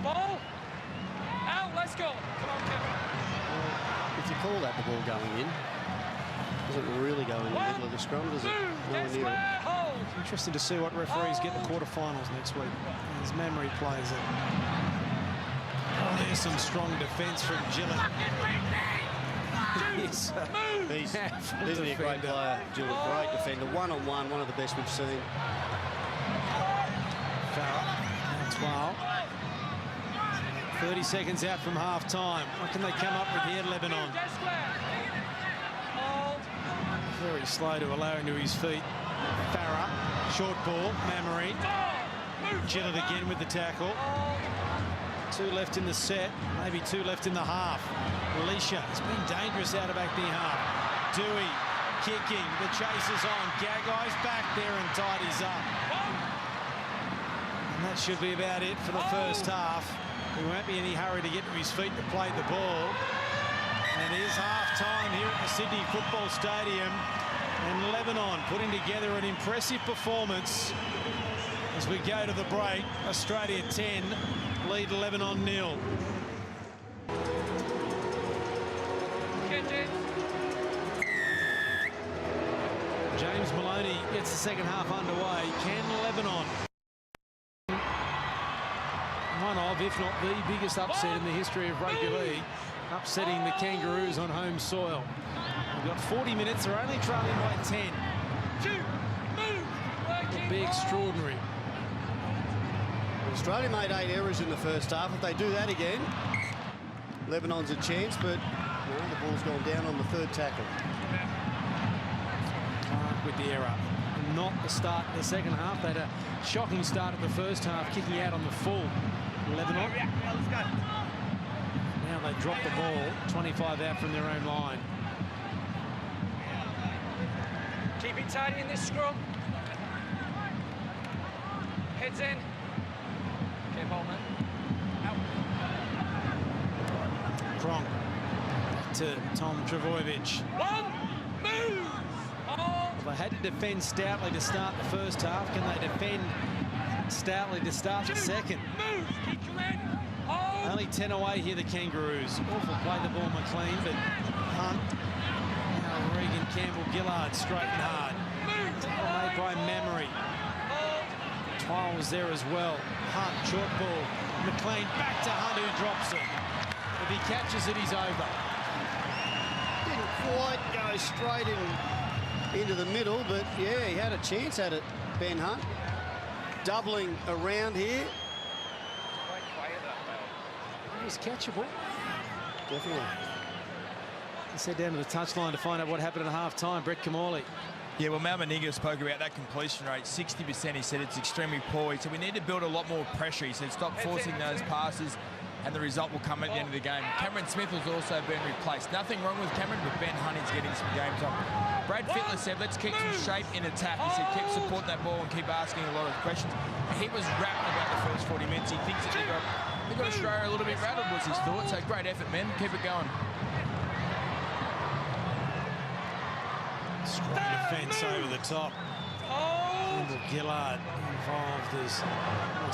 Ball. Out, let's go. Come on, Cameron. Well, if you call that the ball going in, Doesn't really go in the middle of the scrum, does it? Nowhere near it. Interesting to see what referees get in the quarterfinals next week as memory plays it. Oh, there's some strong defence from Gillett. He's Isn't he a great player, Gillett? Great defender. One-on-one, one of the best we've seen. Farah, 30 seconds out from half-time. What can they come up with here, Lebanon? Very slow to allow him to his feet. Farah, short ball, Mamery. Gillett again with the tackle. 2 left in the set, maybe 2 left in the half. Alicia has been dangerous out of back near half. Dewey kicking, the chase is on. Gagai's back there and tidies up. And that should be about it for the first half. There won't be any hurry to get to his feet to play the ball. And it is half-time here at the Sydney Football Stadium. And Lebanon putting together an impressive performance as we go to the break. Australia 10, lead Lebanon 0. James Maloney gets the second half underway. Can Lebanon, one of, if not the biggest upset in the history of rugby league, upsetting the Kangaroos on home soil? We've got 40 minutes, they're only trailing by 10. It'll be extraordinary. Australia made 8 errors in the first half. If they do that again, Lebanon's a chance, but the ball's gone down on the 3rd tackle. Clark with the error. Not the start of the second half. They had a shocking start of the first half, kicking out on the full. Lebanon. Now they drop the ball, 25 out from their own line. Keep it tidy in this scrum. Heads in. Okay, ball man. Out. Cronk to Tom Travojevic. One, move! Well, they had to defend stoutly to start the first half. Can they defend stoutly to start the second? Move! Keep your head. Only 10 away here, the Kangaroos. Awful play the ball, McLean, but Hunt. Now Regan Campbell-Gillard straight and hard. Made by Mamery. Twile was there as well. Hunt, short ball. McLean back to Hunt, who drops it. If he catches it, he's over. Didn't quite go straight into the middle, but yeah, he had a chance at it, Ben Hunt. Doubling around here. It was catchable. Definitely. Let's head down to the touchline to find out what happened at half-time. Brett Kamali. Yeah, well, Mal Meninga spoke about that completion rate, 60%. He said it's extremely poor. He said we need to build a lot more pressure. He said stop forcing those passes, and the result will come at the end of the game. Cameron Smith has also been replaced. Nothing wrong with Cameron, but Ben Hunt is getting some game time. Brad Fittler said, let's keep some shape in attack. He said, keep supporting that ball and keep asking a lot of questions. He was rapping about the first 40 minutes. He thinks that they got Australia a little bit rattled, was his thought. So great effort, men. Keep it going. Strong defence over the top. Campbell-Gillard involved as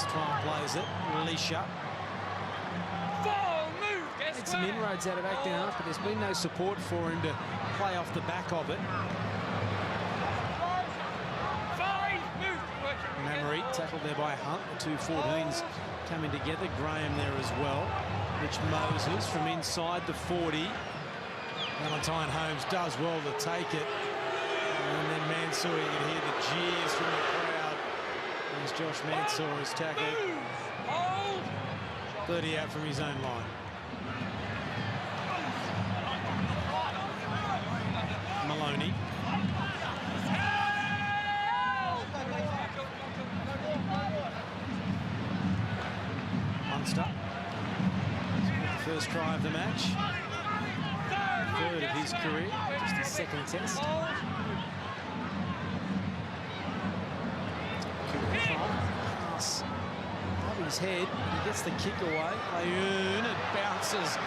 Twile plays it. Alicia. Had some inroads out of back down, but there's been no support for him to play off the back of it. Mamery tackled there by Hunt. The 2 14s coming together. Graham there as well. Mitch Moses from inside the 40. Valentine Holmes does well to take it. And then Mansour, you can hear the jeers from the crowd as Josh Mansour is tackled. 30 out from his own line. Maloney. Munster. First try of the match. 3rd of his career. Just his 2nd test. Pass above his head. He gets the kick away. Ayoun, it bounces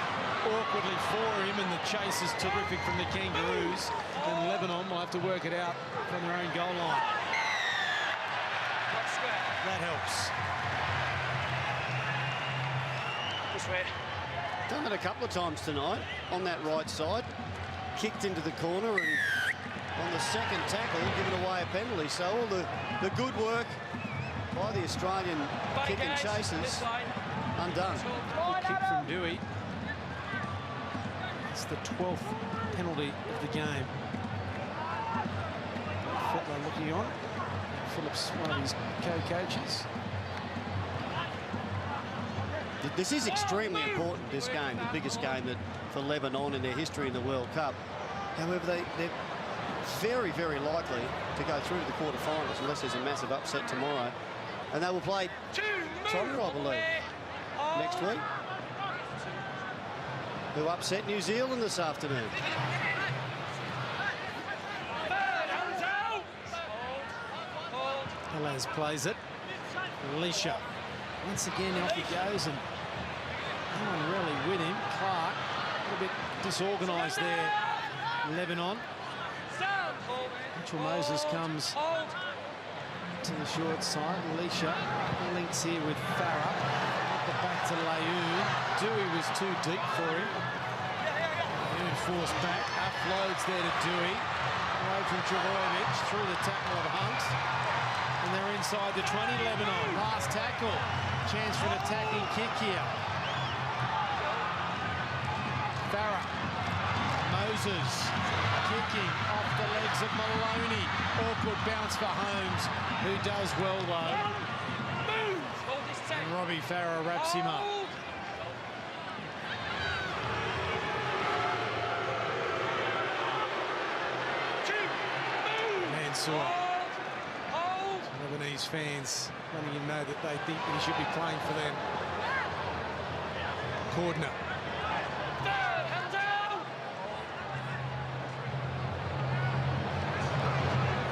awkwardly for him, and the chase is terrific from the Kangaroos. And Lebanon will have to work it out from their own goal line. That helps. This way. Done it a couple of times tonight on that right side. Kicked into the corner and on the second tackle, giving away a penalty. So all the good work by the Australian kick and chasers undone. Good kick from Dewey. It's the 12th penalty of the game. Fetler looking on. Phillips, one of his co-coaches. This is extremely important, this game, the biggest game for Lebanon in their history in the World Cup. However, they're very, very likely to go through to the quarterfinals unless there's a massive upset tomorrow. And they will play Tonga, I believe, next week, who upset New Zealand this afternoon. Alaz plays it. Alicia. Once again, off he goes, and no one really with him. Clark, a little bit disorganised there. Lebanon. Mitchell Moses comes to the short side. Alicia links here with Farah. The back to Layoun. Dewey was too deep for him. Layoun forced back. Uploads there to Dewey. Away from Trebojevic through the tackle of Hunt. And they're inside the 20, Lebanon. Last tackle. Chance for an attacking kick here. Farah. Moses. Kicking off the legs of Maloney. Awkward bounce for Holmes, who does well, though. And Robbie Farah wraps him up. Mansour. Lebanese fans letting him know that they think that he should be playing for them. Cordner.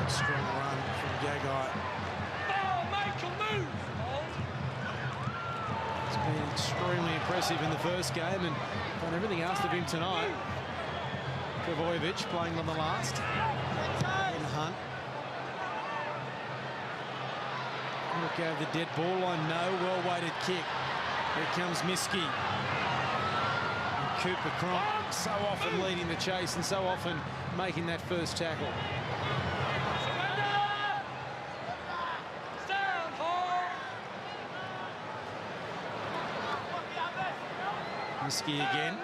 Strong run from Gagai. It's been extremely impressive in the first game and done everything asked of him tonight. Trebojevic playing on the last. And Hunt. Look over the dead ball line. No, well-weighted kick. Here comes Miski. And Cooper Cronk so often leading the chase and so often making that first tackle. Miski again.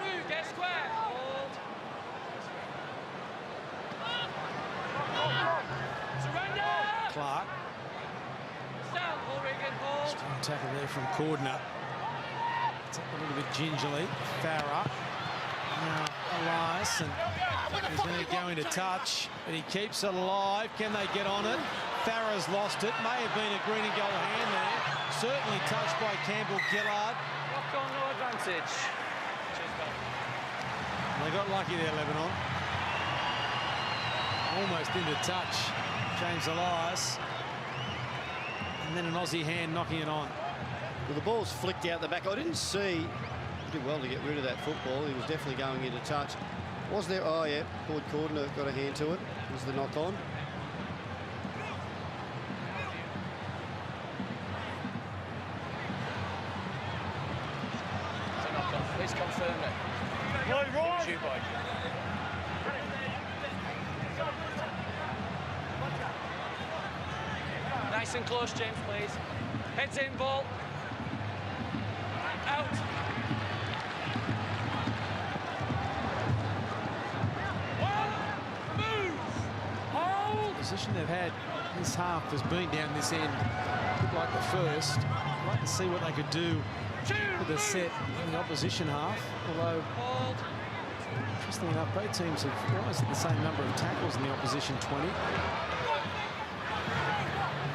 Clark. Strong tackle there from Cordner. It's up a little bit gingerly. Farah. Now Elias, and he's going to go into touch, but he keeps it alive. Can they get on it? Farah's lost it. May have been a green and gold hand there. Certainly touched by Campbell Gillard. Rock on, no advantage. They got lucky there, Lebanon. Almost into touch. James Elias. And then an Aussie hand knocking it on. Well, the ball's flicked out the back. I didn't see. He did well to get rid of that football. He was definitely going into touch. Was there? Oh, yeah. Claude Cordner got a hand to it. Was the knock on. Please confirm it. Shoot, boy. Nice and close, James, please. Heads in, ball. Out. One, move, hold. The position they've had this half has been down this end, a bit like the first. I'd like to see what they could do with the set in the opposition half, although interestingly enough, both teams have almost the same number of tackles in the opposition 20.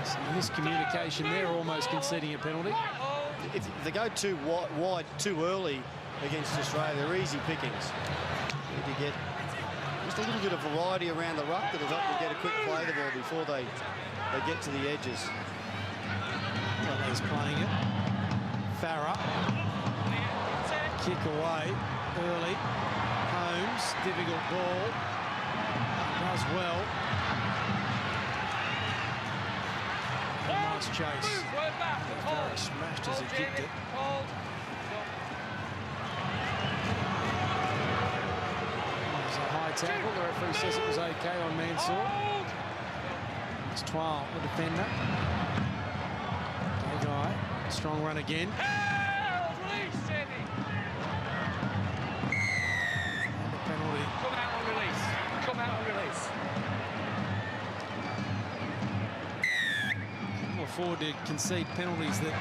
Some miscommunication there, almost conceding a penalty. If they go too wide too early against Australia, they're easy pickings. Need to get just a little bit of variety around the ruck that'll help them get a quick play the ball before they get to the edges. Well, he's playing it. Farah. Kick away early. Holmes, difficult ball. Does well. Nice chase. Farah smashed as he kicked it. There's a high tackle. The referee says it was okay on Mansour. It's Twal, the defender. Guy, strong run again. Release, Jamie. And the penalty. Come out on release. Come out on release. We'll afford to concede penalties that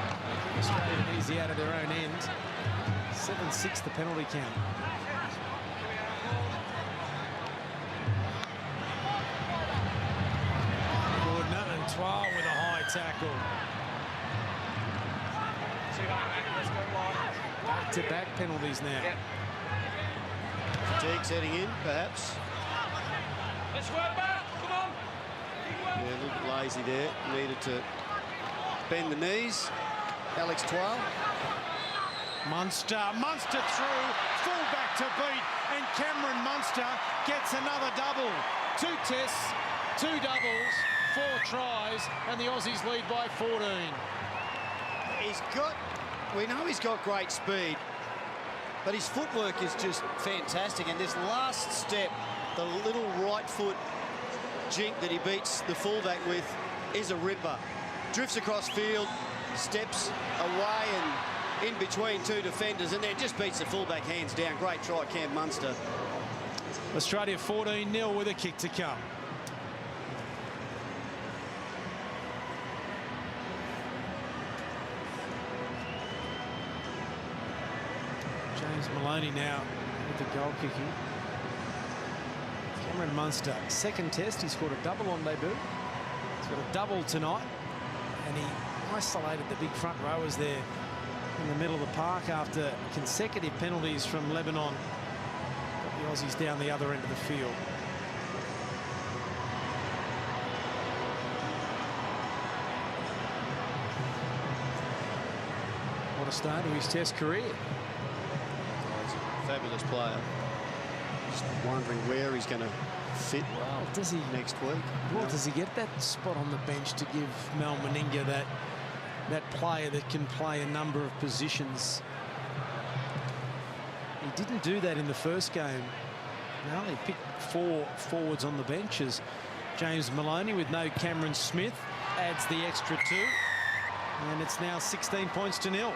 Australia are easy out of their own end. 7-6 the penalty count. Gordner and Twal with a high tackle. Back-to-back penalties now. Yep. Fatigue's heading in, perhaps. Let's work back. Come on. Yeah, a little bit lazy there. Needed to bend the knees. Alex Twal. Munster through, full back to beat, and Cameron Munster gets another double. 2 tests, 2 doubles, 4 tries, and the Aussies lead by 14. We know he's got great speed, but his footwork is just fantastic. And this last step, the little right foot jink that he beats the fullback with, is a ripper. Drifts across field, steps away and in between 2 defenders, and then just beats the fullback hands down. Great try, Cam Munster. Australia 14-0 with a kick to come. James Maloney now with the goal kicking. Cameron Munster, second test. He scored a double on debut. He's got a double tonight, and he isolated the big front rowers there in the middle of the park after consecutive penalties from Lebanon. Got the Aussies down the other end of the field. What a start to his test career. He's a fabulous player. Just wondering where he's going to fit Does he next week. Well, does he get that spot on the bench to give Mal Meninga that player that can play a number of positions? He didn't do that in the first game. Now he picked 4 forwards on the bench as James Maloney, with no Cameron Smith, adds the extra 2. And it's now 16 points to 0.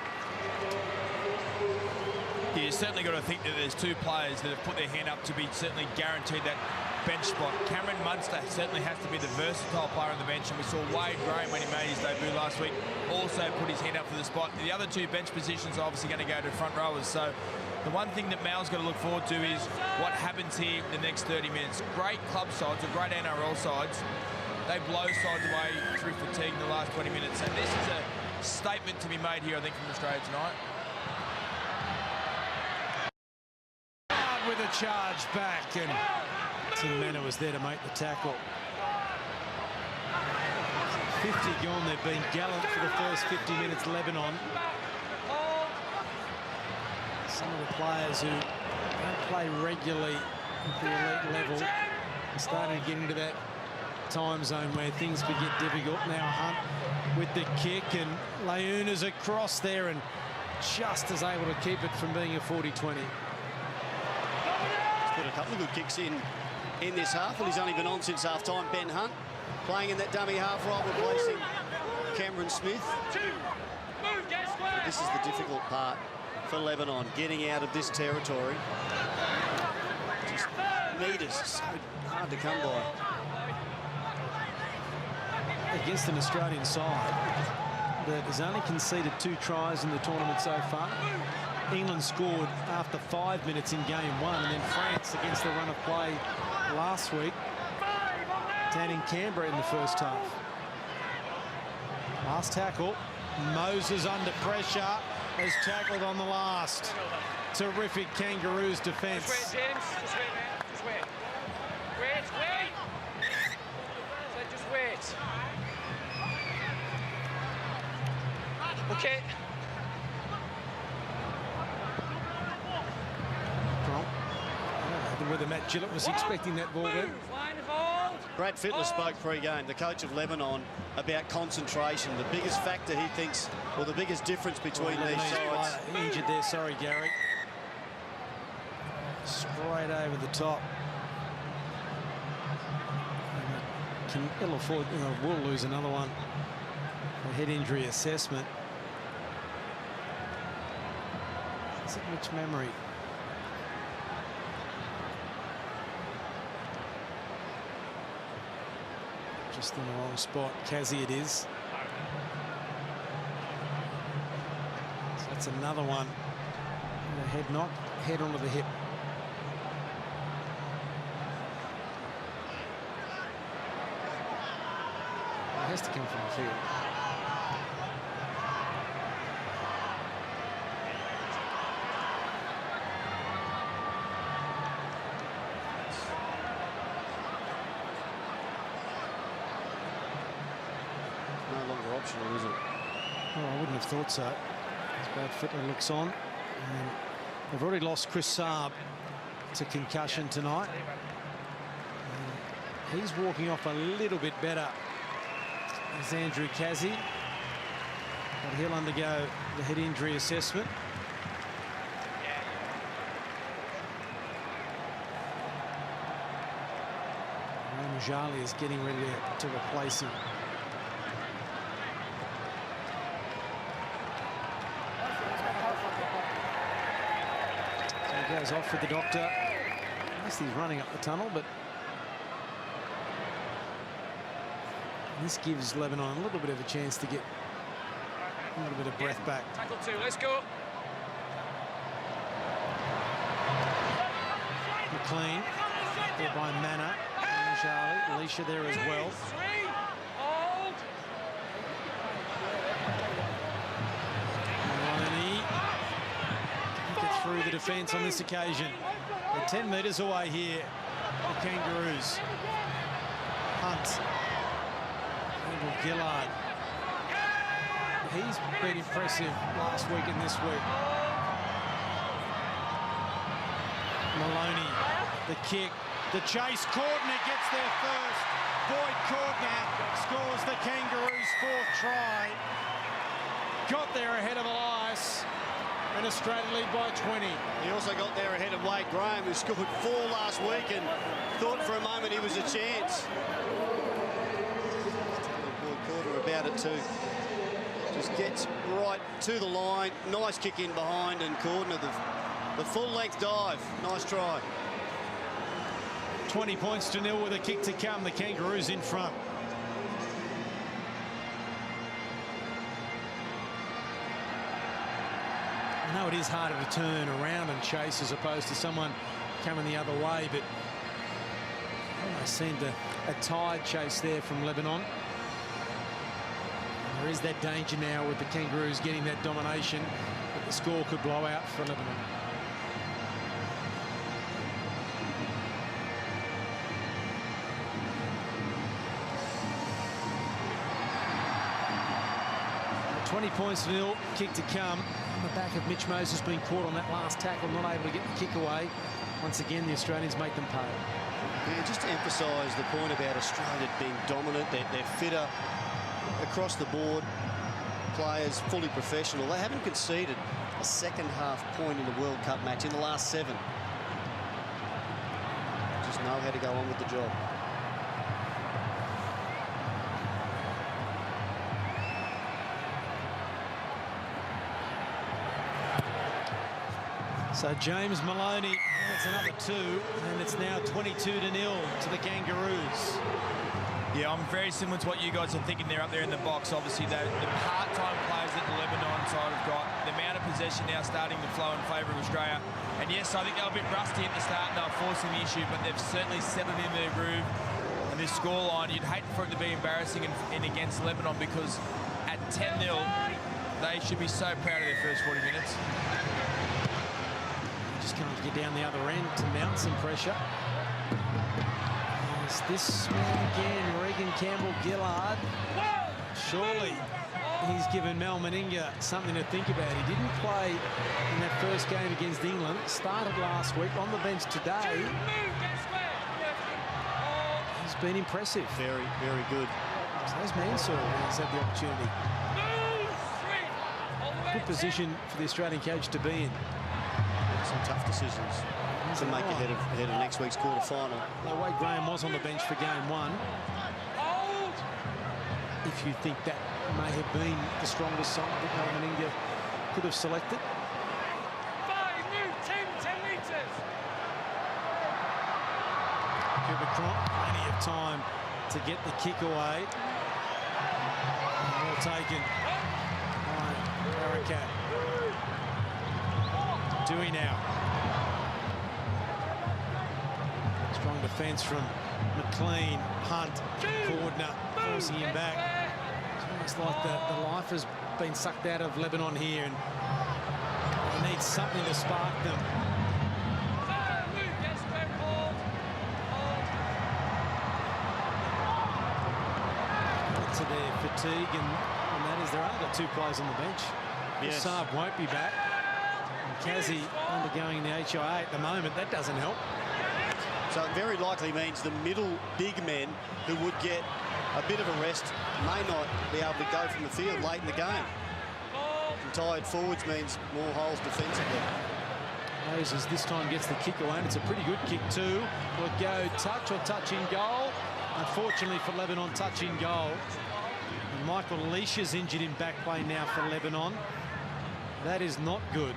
Yeah, you certainly got to think that there's 2 players that have put their hand up to be certainly guaranteed that bench spot. Cameron Munster certainly has to be the versatile player on the bench, and we saw Wade Graham, when he made his debut last week, also put his hand up for the spot. The other 2 bench positions are obviously going to go to front rowers. So the one thing that Mal's got to look forward to is what happens here in the next 30 minutes. Great club sides, or great NRL sides, they blow sides away through fatigue in the last 20 minutes. And this is a statement to be made here, I think, from Australia tonight. With a charge back, and Tim Manor was there to make the tackle. 50 gone. They've been gallant for the first 50 minutes, Lebanon. Some of the players who don't play regularly at the elite level are starting to get into that time zone where things could get difficult. Now Hunt with the kick, and Leuna's across there and just as able to keep it from being a 40-20. Put a couple of good kicks in this half. Well, he's only been on since half-time. Ben Hunt playing in that dummy half role, replacing Cameron Smith. This is the difficult part for Lebanon, getting out of this territory. Just meters, so hard to come by. Against an Australian side that has only conceded 2 tries in the tournament so far. England scored after 5 minutes in game 1, and then France against the run of play last week, down in Canberra in the first half. Last tackle, Moses under pressure, has tackled on the last. Terrific Kangaroos defence. Just wait, James. Just wait, man. Just wait. Wait. So just wait. Okay. Whether Matt Gillett was expecting that ball then. Brad Fittler spoke pre-game, the coach of Lebanon, about concentration. The biggest factor he thinks, or the biggest difference between these sides. Injured there, sorry, Gary. Straight over the top. can ill afford, will lose another one. A head injury assessment. Is it Mitch memory? Just in the wrong spot. Kazi it is. So that's another one. And a head knock, head onto the hip. It has to come from the field. No longer optional, is it? Oh, I wouldn't have thought so. As Brad Fittler looks on. And they've already lost Chris Saab to concussion tonight. And he's walking off a little bit better as Andrew Kazi. But he'll undergo the head injury assessment. Ramajali is getting ready to replace him. So he goes off with the doctor. Unless he's running up the tunnel, but this gives Lebanon a little bit of a chance to get a little bit of breath back. Tackle 2, let's go. McLean there by Mana. Charlie, Alicia there as well. Hold. Maloney can't get through the defence on this occasion. They're 10 metres away here, the Kangaroos. Hunt. Andrew Gillard. He's been impressive last week and this week. Maloney, the kick, the chase. Cordner gets there first. Boyd Cordner scores the Kangaroos' 4th try. Got there ahead of Elias, and Australia lead by 20. He also got there ahead of Wade Graham, who scored 4 last week and thought for a moment he was a chance. Boyd Cordner about it too. Just gets right to the line. Nice kick in behind, and Cordner the full-length dive. Nice try. 20 points to 0 with a kick to come. The Kangaroos in front. I know it is harder to turn around and chase as opposed to someone coming the other way, but almost seemed a tide chase there from Lebanon. And there is that danger now with the Kangaroos getting that domination, that the score could blow out for Lebanon. $20 points to 0, kick to come. On the back of Mitch Moses being caught on that last tackle, not able to get the kick away. Once again, the Australians make them pay. Yeah, just to emphasise the point about Australia being dominant, they're fitter across the board, players fully professional. They haven't conceded a second-half point in a World Cup match in the last 7. Just know how to go on with the job. So James Maloney, that's another 2, and it's now 22 to 0 to the Kangaroos. Yeah, I'm very similar to what you guys are thinking there up there in the box. Obviously, the part-time players that the Lebanon side have got, the amount of possession now starting to flow in favour of Australia. And yes, I think they were a bit rusty at the start and they were forcing the issue, but they've certainly settled in their groove. And this scoreline, you'd hate for it to be embarrassing in against Lebanon, because at 10-0, they should be so proud of their first 40 minutes. Just can't get down the other end to mount some pressure. As this man again, Regan Campbell-Gillard. Surely he's given Mal Meninga something to think about. He didn't play in that first game against England. Started last week, on the bench today. He's been impressive. Very, very good. So as Mansour has had the opportunity. Good position for the Australian coach to be in. Some tough decisions to make ahead of next week's quarter-final. Wade Graham was on the bench for game 1. if you think that may have been the strongest side that Meninga could have selected. 5, move, 10 metres. Cooper Cronk, plenty of time to get the kick away. Well taken by Barakat. Dewey now. Strong defence from McLean, Hunt, Cordner, forcing him back. It's almost like the life has been sucked out of Lebanon here, and they need something to spark them. To their fatigue, and that is they've only got 2 players on the bench. Yes. Saab won't be back. And Kazi undergoing the HIA at the moment. That doesn't help. So it very likely means the middle big men who would get a bit of a rest may not be able to go from the field late in the game. And tired forwards means more holes defensively. Moses this time gets the kick away, and it's a pretty good kick too. Will it go touch or touch in goal? Unfortunately for Lebanon, touch in goal. And Michael Leash is injured in back play now for Lebanon. That is not good.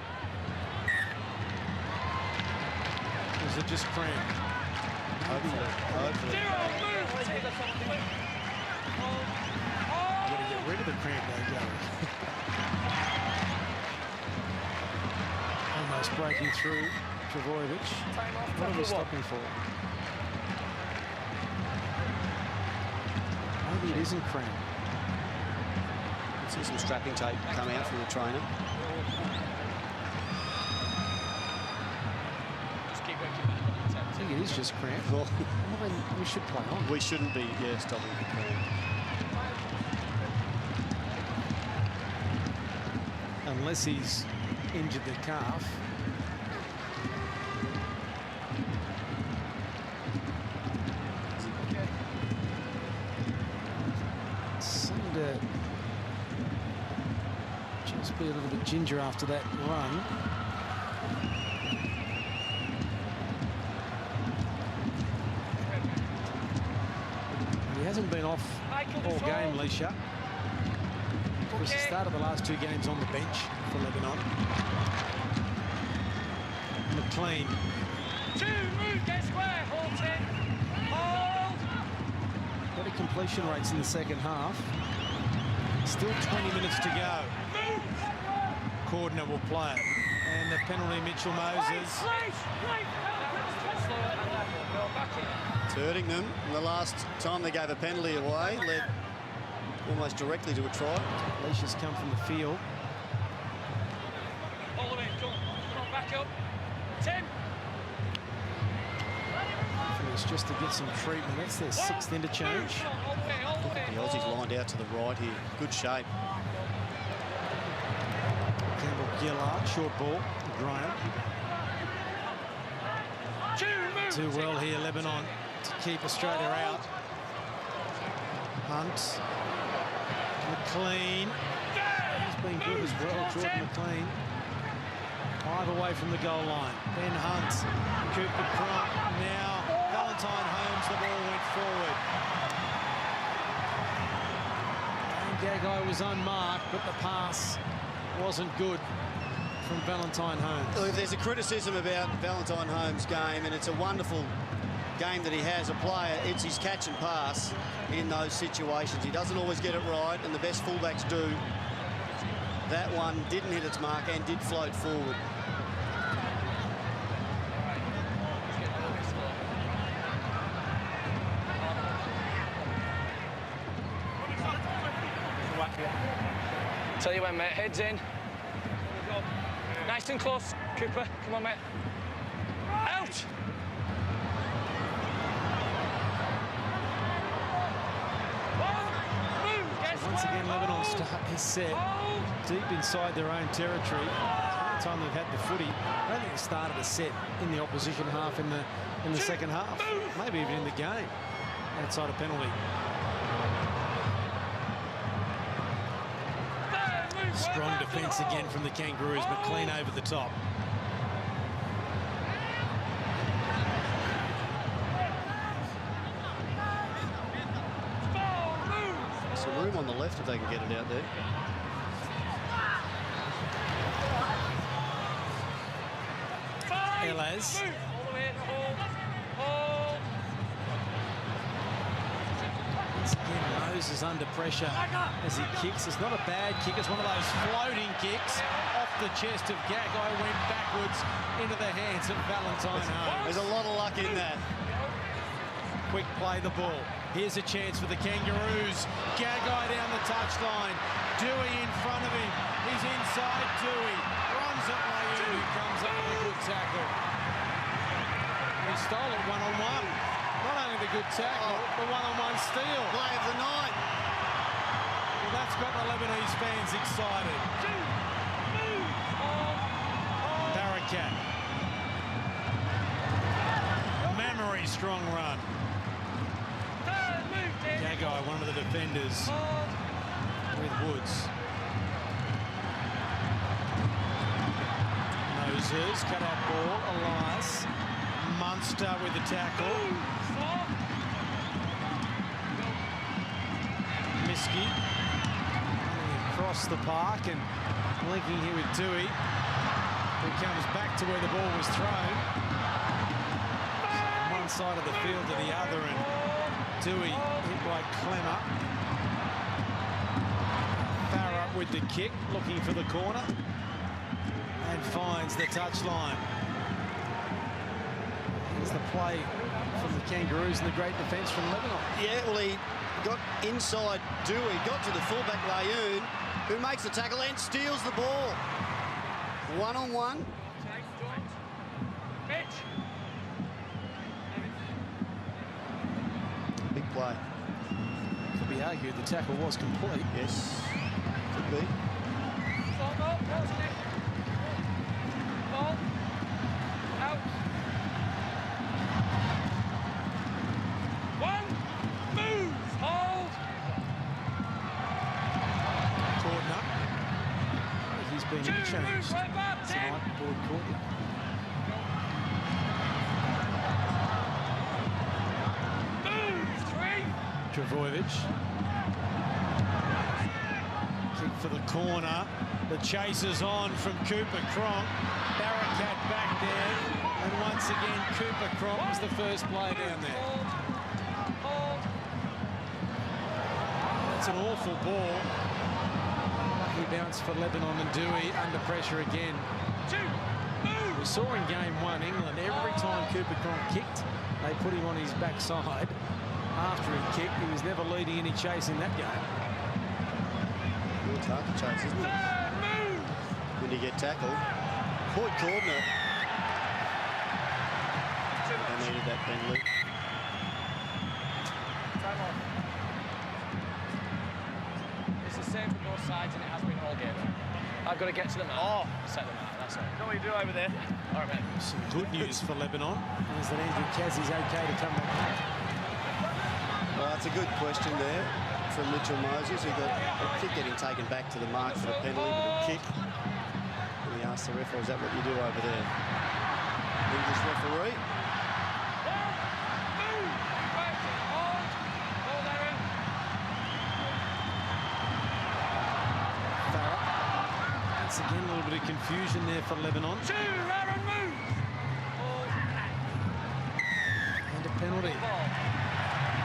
Is it just cramped? Hopefully. You've got to get rid of the cramp though, Gary. Almost breaking through Travojevic. What are we stopping for? Maybe it isn't cramp. See some strapping tape come out from the trainer. Just keep working back on the I think it is just cramp. Well, Well, then we should play on. we shouldn't be, stopping for cramp. Unless he's injured the calf. Seemed to just be a little bit ginger after that run. He hasn't been off all game, Leisha. Of course, he started the last 2 games on the bench for Lebanon. McLean. 2, move, get square, hold 10. Hold. Better completion rates in the second half. Still 20 minutes to go. Cordner will play it. And the penalty, Mitchell Moses. It's hurting them. And the last time they gave a penalty away, led almost directly to a try. Leisha's come from the field. All the way, come on, back up. 10. It's just to get some treatment. That's their 6th interchange. The Aussies lined out to the right here. Good shape. Campbell Gillard, short ball. Graham. Do well here, Lebanon, to keep Australia out. Hunt. McLean. He's been good as well, Jordan McLean. 5 away from the goal line. Ben Hunt. Cooper Cronk. Now Valentine Holmes, the ball went forward. And Gagai was unmarked, but the pass wasn't good from Valentine Holmes. Look, if there's a criticism about Valentine Holmes' game, and it's a wonderful game that he has a player, it's his catch and pass in those situations. He doesn't always get it right, and the best fullbacks do. That one didn't hit its mark and did float forward. Tell you when, mate, heads in. Nice and close, Cooper. Come on, mate. Out! Once again, Lebanon start this set deep inside their own territory. Every time they've had the footy, I don't think they started a set in the opposition half in the second half. Maybe even in the game, outside a penalty. Strong defence again from the Kangaroos. McLean over the top. Some on the left if they can get it out there. Elaz. Once again, Moses under pressure as he kicks. It's not a bad kick. It's one of those floating kicks off the chest of Gagai. Went backwards into the hands of Valentine Holmes. There's a lot of luck in that. Quick play the ball. Here's a chance for the Kangaroos. Gagai down the touchline. Dewey in front of him. He's inside Dewey. Runs it Mayu, who comes up with a good tackle. He stole it one-on-one. Not only the good tackle, the one-on-one steal. Play of the night. Well, that's got the Lebanese fans excited. Barakat. Memory strong run. Gagai, one of the defenders with Woods. Moses, cut out ball, Elias. Munster with the tackle. Miski across the park and linking here with Dewey, who comes back to where the ball was thrown. From one side of the field to the other, and Dewey hit by Clemmer. Farah with the kick, looking for the corner, and finds the touchline. Here's the play from the Kangaroos and the great defence from Lebanon. Yeah, well, he got inside Dewey, got to the fullback Layoun, who makes the tackle and steals the ball. One-on-one. Big play. Could be argued the tackle was complete. Yes, could be. Been changed tonight aboard Courtney. Travojevic. Kick for the corner. The chase is on from Cooper Cronk. Barakat back there. And once again, Cooper Cronk was the first play down there. That's an awful ball. Bounce for Lebanon, and Dewey under pressure again. We saw in game one, England, every time Cooper Cronk kicked, they put him on his backside. After he kicked, he was never leading any chase in that game. It's hard to chase, isn't it? When you get tackled. Point Cordner. They needed that penalty. Same for both sides, and it has been all game. I've got to get to them now. Set them out, that's all. Know what you do over there? All right, mate. Some good news for Lebanon is that Andrew Kazi's okay to come back home. Well, that's a good question there from Mitchell Moses, who got a kick getting taken back to the mark for the penalty, but a kick. And he asked the referee, is that what you do over there? English referee. Again, a little bit of confusion there for Lebanon. And a penalty.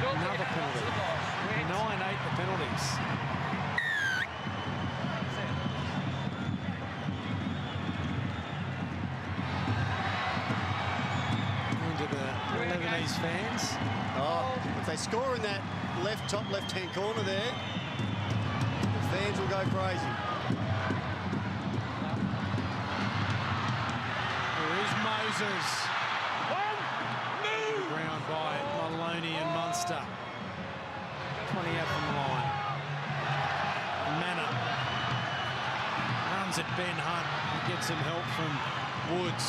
Another penalty. 9-8 the penalties. Into the Lebanese fans. Oh, if they score in that top left-hand corner there, the fans will go crazy. Moses. Ground by Maloney and Munster. 20 out from the line. Manor runs at Ben Hunt. He gets some help from Woods.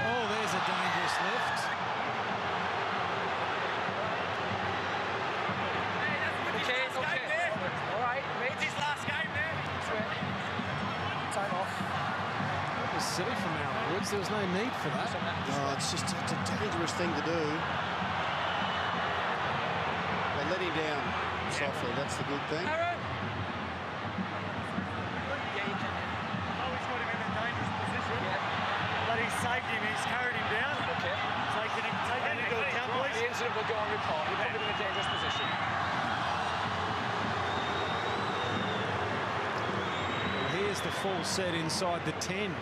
Oh, there's a dangerous lift. Okay. All right, mate. It's his last game there. Time off. Was silly from Aaron Woods. There was no need for that. Oh, it's just a dangerous thing to do. They let him down softly. That's the good thing. Aaron! Yeah, you can. Oh, he's got him in a dangerous position. Yeah. But he's saved him. He's carried him down. Okay. So can he take him into account, The please? incident will go on report. You put him in a dangerous position. Here's the full set inside the 10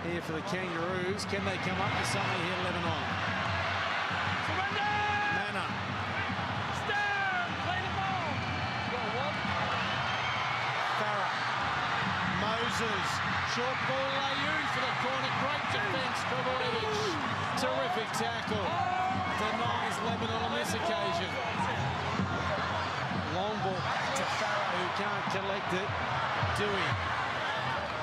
here for the Kangaroos. Can they come up with something here, Lebanon? Surrender! Manna. Stand! Play the ball! Go one. Farah. Moses. Short ball, Layu for the corner. Great defence, Trebojevic. Terrific tackle. Denies Lebanon on this occasion. Long ball back to Farah, who can't collect it. Dewey.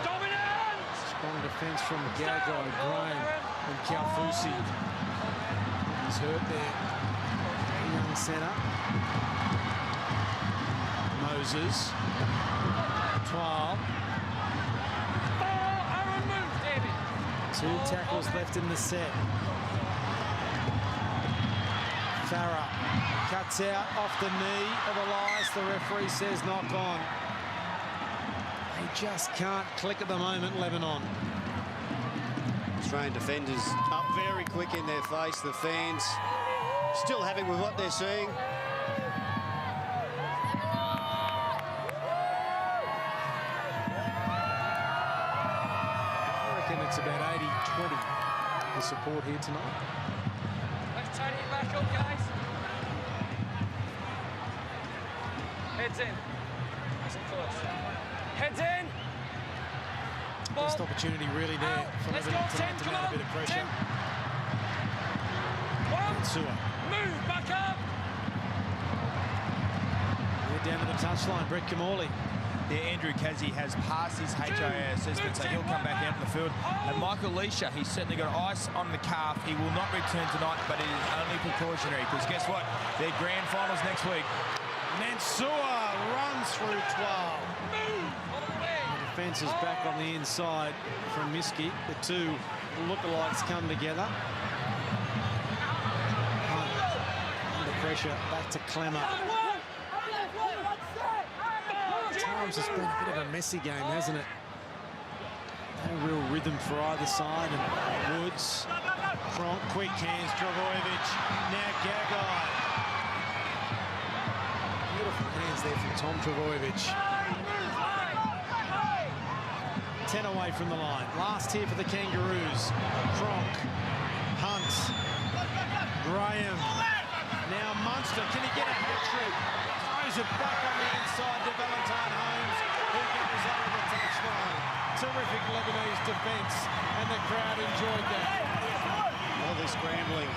Dominant! Strong defence from Gagai, Graham and Kalfusi. He's hurt there. Young centre. Moses. 12. Aaron, move, David. 2 tackles left in the set. Farah cuts out off the knee of Elias. The referee says knock on. They just can't click at the moment, Lebanon. Australian defenders up very quick in their face. The fans still happy with what they're seeing. I reckon it's about 80-20 the support here tonight. Let's tidy it back up, guys. Heads in. Nice and close. Heads in. Ball. Best opportunity really there Out. for Let's Lebanon go, tonight Tim, to come mount a on. bit of pressure. Tim. One. Sewer. Move back up. We're down to the touchline. Brett Kamali. Yeah, Andrew Kazzy has passed his HIA assessment, so he'll come back out in the field. And Michael Leisha, he's certainly got ice on the calf. He will not return tonight, but it is only precautionary, because guess what? They're grand finals next week. Mansour runs through 12. Move. All the way. The defence is back on the inside from Miski. The two lookalikes come together. Hunt under pressure, back to Clemmer. Times it's been a bit of a messy game, hasn't it? No real rhythm for either side. And Woods, Cronk, quick hands, Trebojevic, now Gagai. Beautiful hands there from Tom Trebojevic. 10 away from the line. Last here for the Kangaroos. Cronk, Hunt, Graham. Now Munster, can he get a hat-trick? Throws it back on the inside to Valentine Holmes, who goes over the touchline. Terrific Lebanese defence, and the crowd enjoyed that. Oh, they're scrambling,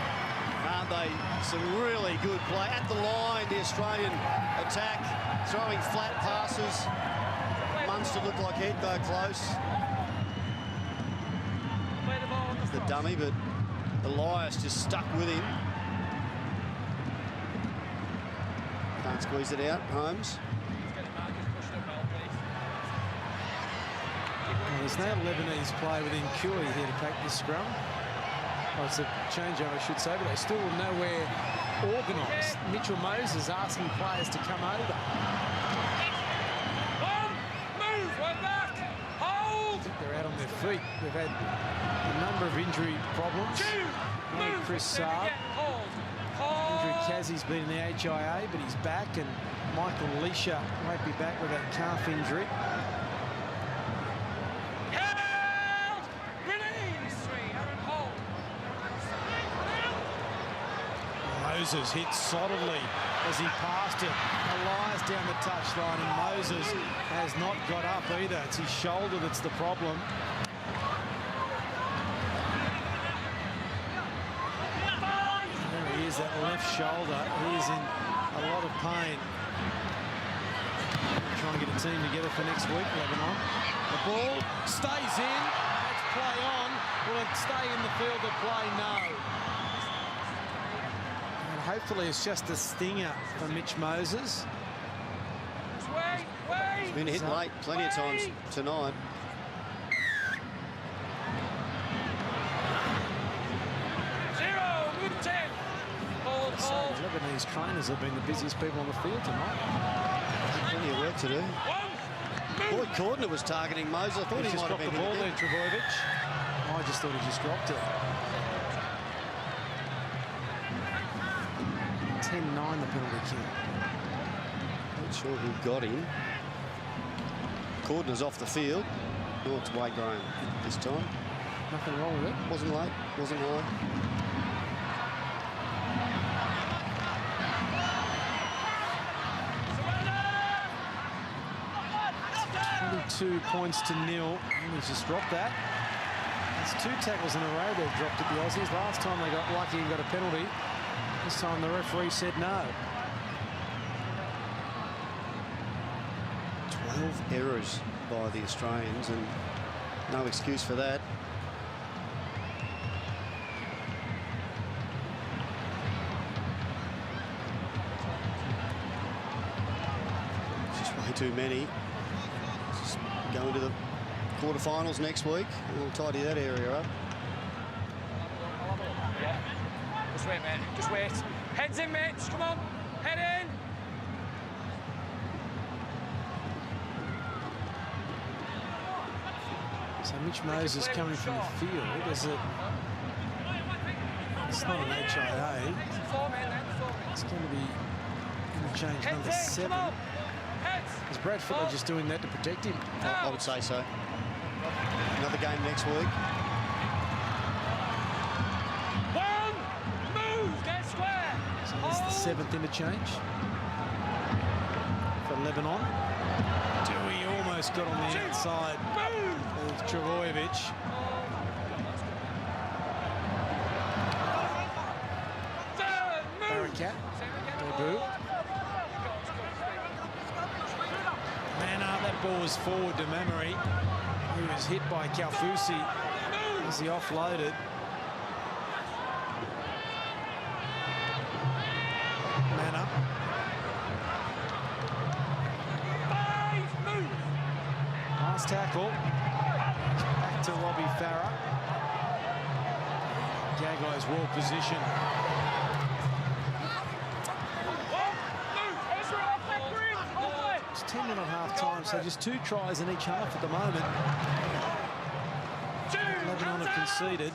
aren't they? Some really good play. At the line, the Australian attack, throwing flat passes. Munster looked like he'd go close. Play the ball on the The front. dummy, but Elias just stuck with him. Can't squeeze it out, Holmes. Well, there's no Lebanese player within Cui here to pack this scrum. Oh, it's a changeover, I should say, but they still nowhere organised. Mitchell Moses asking players to come over. One. Move. We're back. Hold. They're out on their feet. They've had a number of injury problems. Two. Only Move. Chris Stay Saab. again. Hold. Hold. Andrew Kazzy's been in the HIA, but he's back, and Michael Leisha won't be back with that calf injury. Held. Release. 3. Aaron, hold. Moses hit solidly as he passed it. Elias down the touchline, and Moses has not got up either. It's his shoulder that's the problem. There he is, that left shoulder. He is in a lot of pain. Trying to get a team together for next week, Lebanon. The ball stays in. Let's play on. Will it stay in the field of play? No. And hopefully it's just a stinger for Mitch Moses. Wait. Wait. Been hit late plenty of times tonight. Zero. Move 10. Hold. So Hold. Lebanese These trainers have been the busiest people on the field tonight. Plenty of work to do. Boy, Cordner was targeting Moses. I thought he He's just might have dropped been the ball hit there, Trbojevic. I just thought he just dropped it. 10-9 the penalty kick. Not sure who got him. Cordner's off the field. Oh, it's Wade Graham this time. Nothing wrong with it. Wasn't late, wasn't high. 22 points to 0. And he's just dropped that. That's 2 tackles in a row they've dropped at the Aussies. Last time they got lucky and got a penalty. This time the referee said no. 12 errors by the Australians, and no excuse for that. Just way too many. Just going to the quarterfinals next week. We'll tidy that area up. Yeah. Just wait, mate. Just wait. Heads in, mate. Come on. Head in. So Mitch Moses coming from the field. It's not an HIA. It's going to be interchange number 7. Is Brad Fittler just doing that to protect him? I would say so. Another game next week. One. Move. Get square. So it's the 7th interchange for Lebanon. Dewey almost got on the outside of Trbojevic. Barakat, debut. That ball was forward to Mamery, who was hit by Kaufusi as he offloaded. Manna. Last tackle. Back to Robbie Farah. Gagai's well positioned. It's 10-minute half-time, so just 2 tries in each half at the moment. Lebanon have conceded.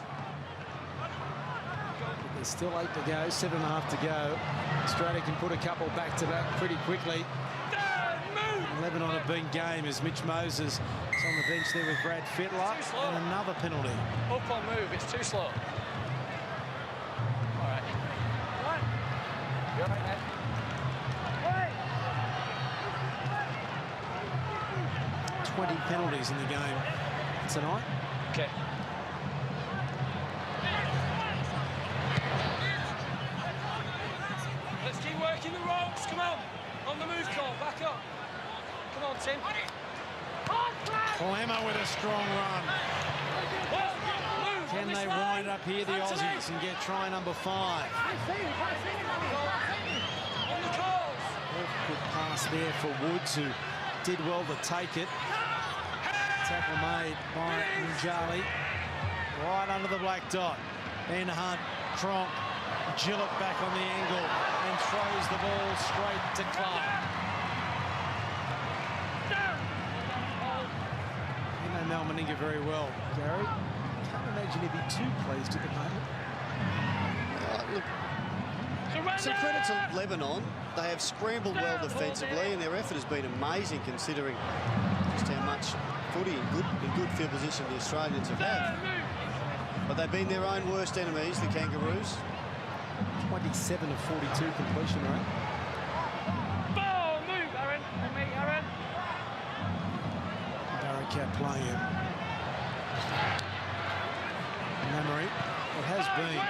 But there's still 8 to go, 7.5 to go. Australia can put a couple back-to-back pretty quickly. And Lebanon have been game as Mitch Moses is on the bench there with Brad Fittler. And another penalty. Up on move, it's too slow. All right. You're right, Ed. 20 penalties in the game tonight. Okay. Let's keep working the ropes. Come on. On the move, Cole. Back up. Come on, Tim. Clemmer with a strong run. Can they wind up here, the Aussies, and get try number 5? On the calls. Good pass there for Woods, who did well to take it. Tackle made by Njali. Right under the black dot. Ben Hunt, Cronk, Gillett back on the angle and throws the ball straight to Clark. You know Mal Meninga very well, Gary. Can't imagine he'd be too pleased at the moment. Look, some credit to Lebanon. They have scrambled well defensively, and their effort has been amazing considering just how much footy in good field position the Australians have had. But they've been their own worst enemies, the Kangaroos. 27 of 42 completion rate. Ball, move, Aaron. On me, Aaron. Barakat playing it. Mamery. It has been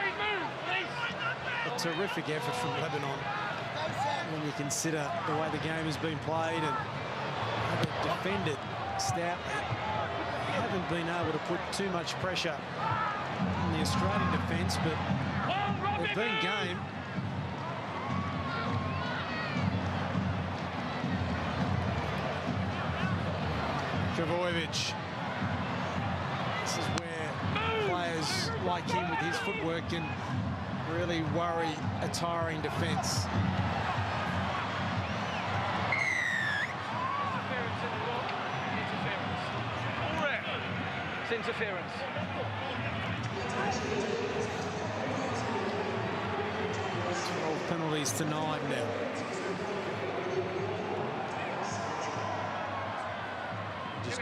a terrific effort from Lebanon when you consider the way the game has been played and how they've defended stoutly. They haven't been able to put too much pressure on the Australian defence, but they've been game. Trbojevic. This is where players like him with his footwork can really worry a tiring defence. Interference in the run. Interference. It's interference. 12 penalties to 9 now. Just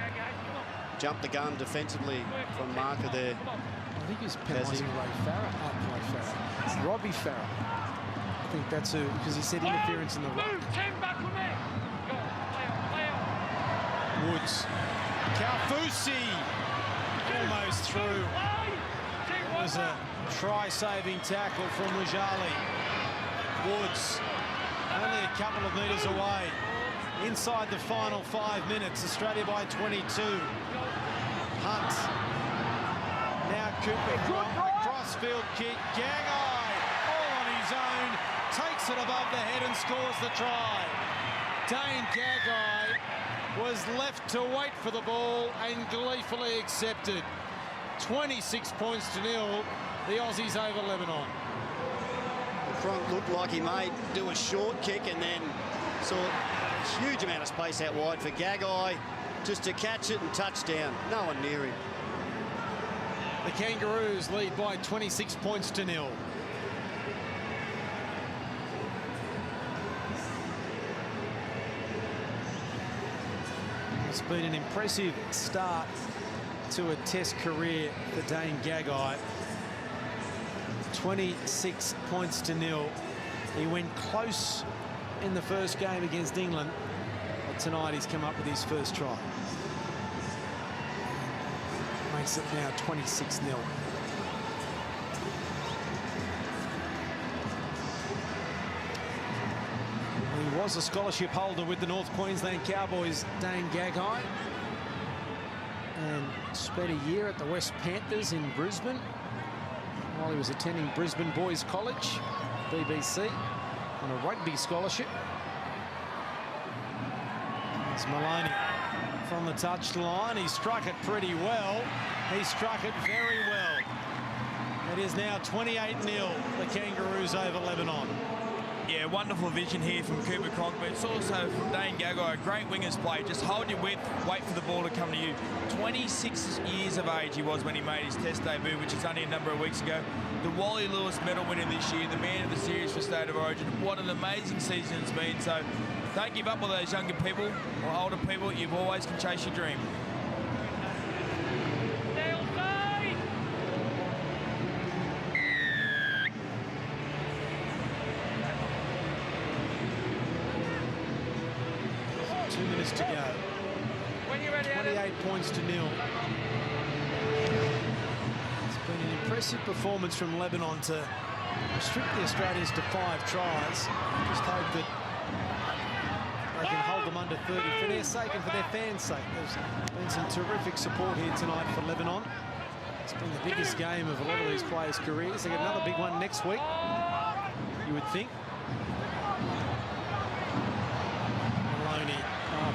jumped the gun defensively from marker there. I think he's penalising Ray Farah. It's Robbie Farah. I think that's who, because he said interference in the ruck. Move, Tim, back with me. Go, play on. Woods. Kaufusi almost through. It was a try-saving tackle from Mujali. Woods only a couple of metres away. Inside the final 5 minutes, Australia by 22. Hunt. Now Cooper crossfield kick. Gagai all on his own. Takes it above the head and scores the try. Dane Gagai was left to wait for the ball and gleefully accepted. 26 points to 0. The Aussies over Lebanon. Cronk looked like he may do a short kick and then saw a huge amount of space out wide for Gagai just to catch it and touchdown. No one near him. The Kangaroos lead by 26 points to 0. It's been an impressive start to a Test career for Dane Gagai. 26 points to 0. He went close in the first game against England, but tonight he's come up with his first try. Makes it now 26-0. He was a scholarship holder with the North Queensland Cowboys, Dane Gagai, and spent a year at the West Panthers in Brisbane while he was attending Brisbane Boys College, BBC, on a rugby scholarship. It's Maloney from the touchline. He struck it pretty well. He struck it very well. It is now 28-0, the Kangaroos over Lebanon. Yeah, wonderful vision here from Cooper Cronk, but it's also from Dane Gagai, a great wingers play. Just hold your width, wait for the ball to come to you. 26 years of age he was when he made his Test debut, which is only a number of weeks ago. The Wally Lewis medal winner this year, the man of the series for State of Origin. What an amazing season it's been. So don't give up on those younger people or older people. You always can chase your dream. 2 minutes to go. 28 points to 0. It's been an impressive performance from Lebanon to restrict the Australians to 5 tries. Just hope that they can hold them under 30 for their sake and for their fans' sake. There's been some terrific support here tonight for Lebanon. It's been the biggest game of a lot of these players' careers. They get another big one next week, you would think. Maloney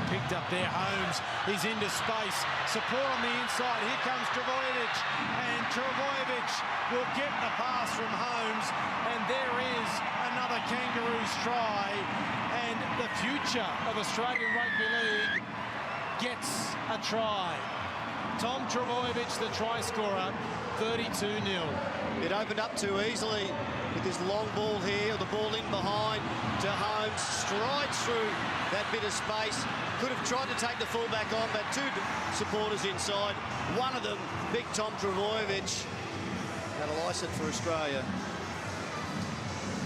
picked up there. Holmes is into space. Support on the inside. Here comes Trbojevic. And Trbojevic will get the pass from Holmes. And there is another Kangaroos try. And the future of Australian Rugby League gets a try. Tom Trbojevic, the try scorer, 32-0. It opened up too easily with this long ball here, the ball in behind to Holmes, strides through that bit of space. Could have tried to take the fullback on, but 2 supporters inside. One of them, big Tom Trbojevic. That'll ice it for Australia.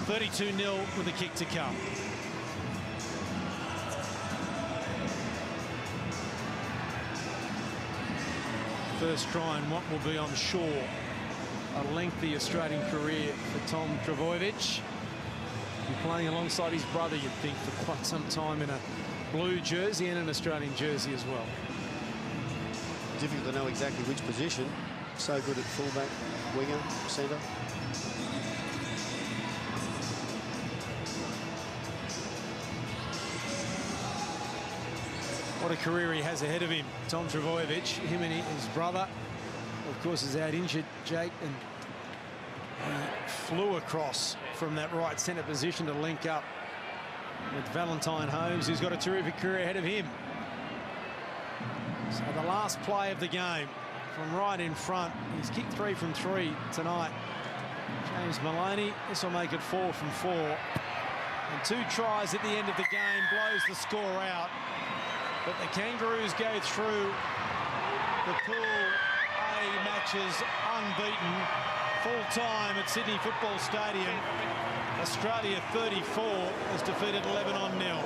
32-0 with a kick to come. First try in what will be, I'm sure, a lengthy Australian career for Tom Trbojevic. Be playing alongside his brother, you'd think, for quite some time in a blue jersey and an Australian jersey as well. Difficult to know exactly which position. So good at fullback, winger, centre. What a career he has ahead of him, Tom Trbojevic. Him and his brother, of course, is out injured, Jake, and He flew across from that right centre position to link up with Valentine Holmes, who's got a terrific career ahead of him. So the last play of the game from right in front. He's kicked 3 from 3 tonight. James Maloney, this will make it 4 from 4. And 2 tries at the end of the game blows the score out. But the Kangaroos go through the Pool A matches unbeaten. Full time at Sydney Football Stadium. Australia 34 has defeated Lebanon 0.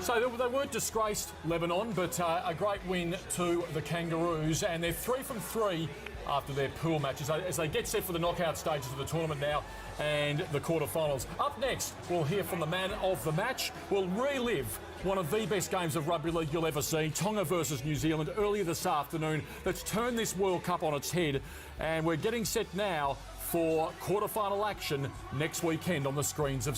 So they weren't disgraced, Lebanon, but a great win to the Kangaroos, and they're 3 from 3 after their pool matches as they get set for the knockout stages of the tournament now and the quarterfinals. Up next, we'll hear from the man of the match. We'll relive one of the best games of rugby league you'll ever see, Tonga versus New Zealand, earlier this afternoon. Let's turn this World Cup on its head, and we're getting set now for quarterfinal action next weekend on the screens of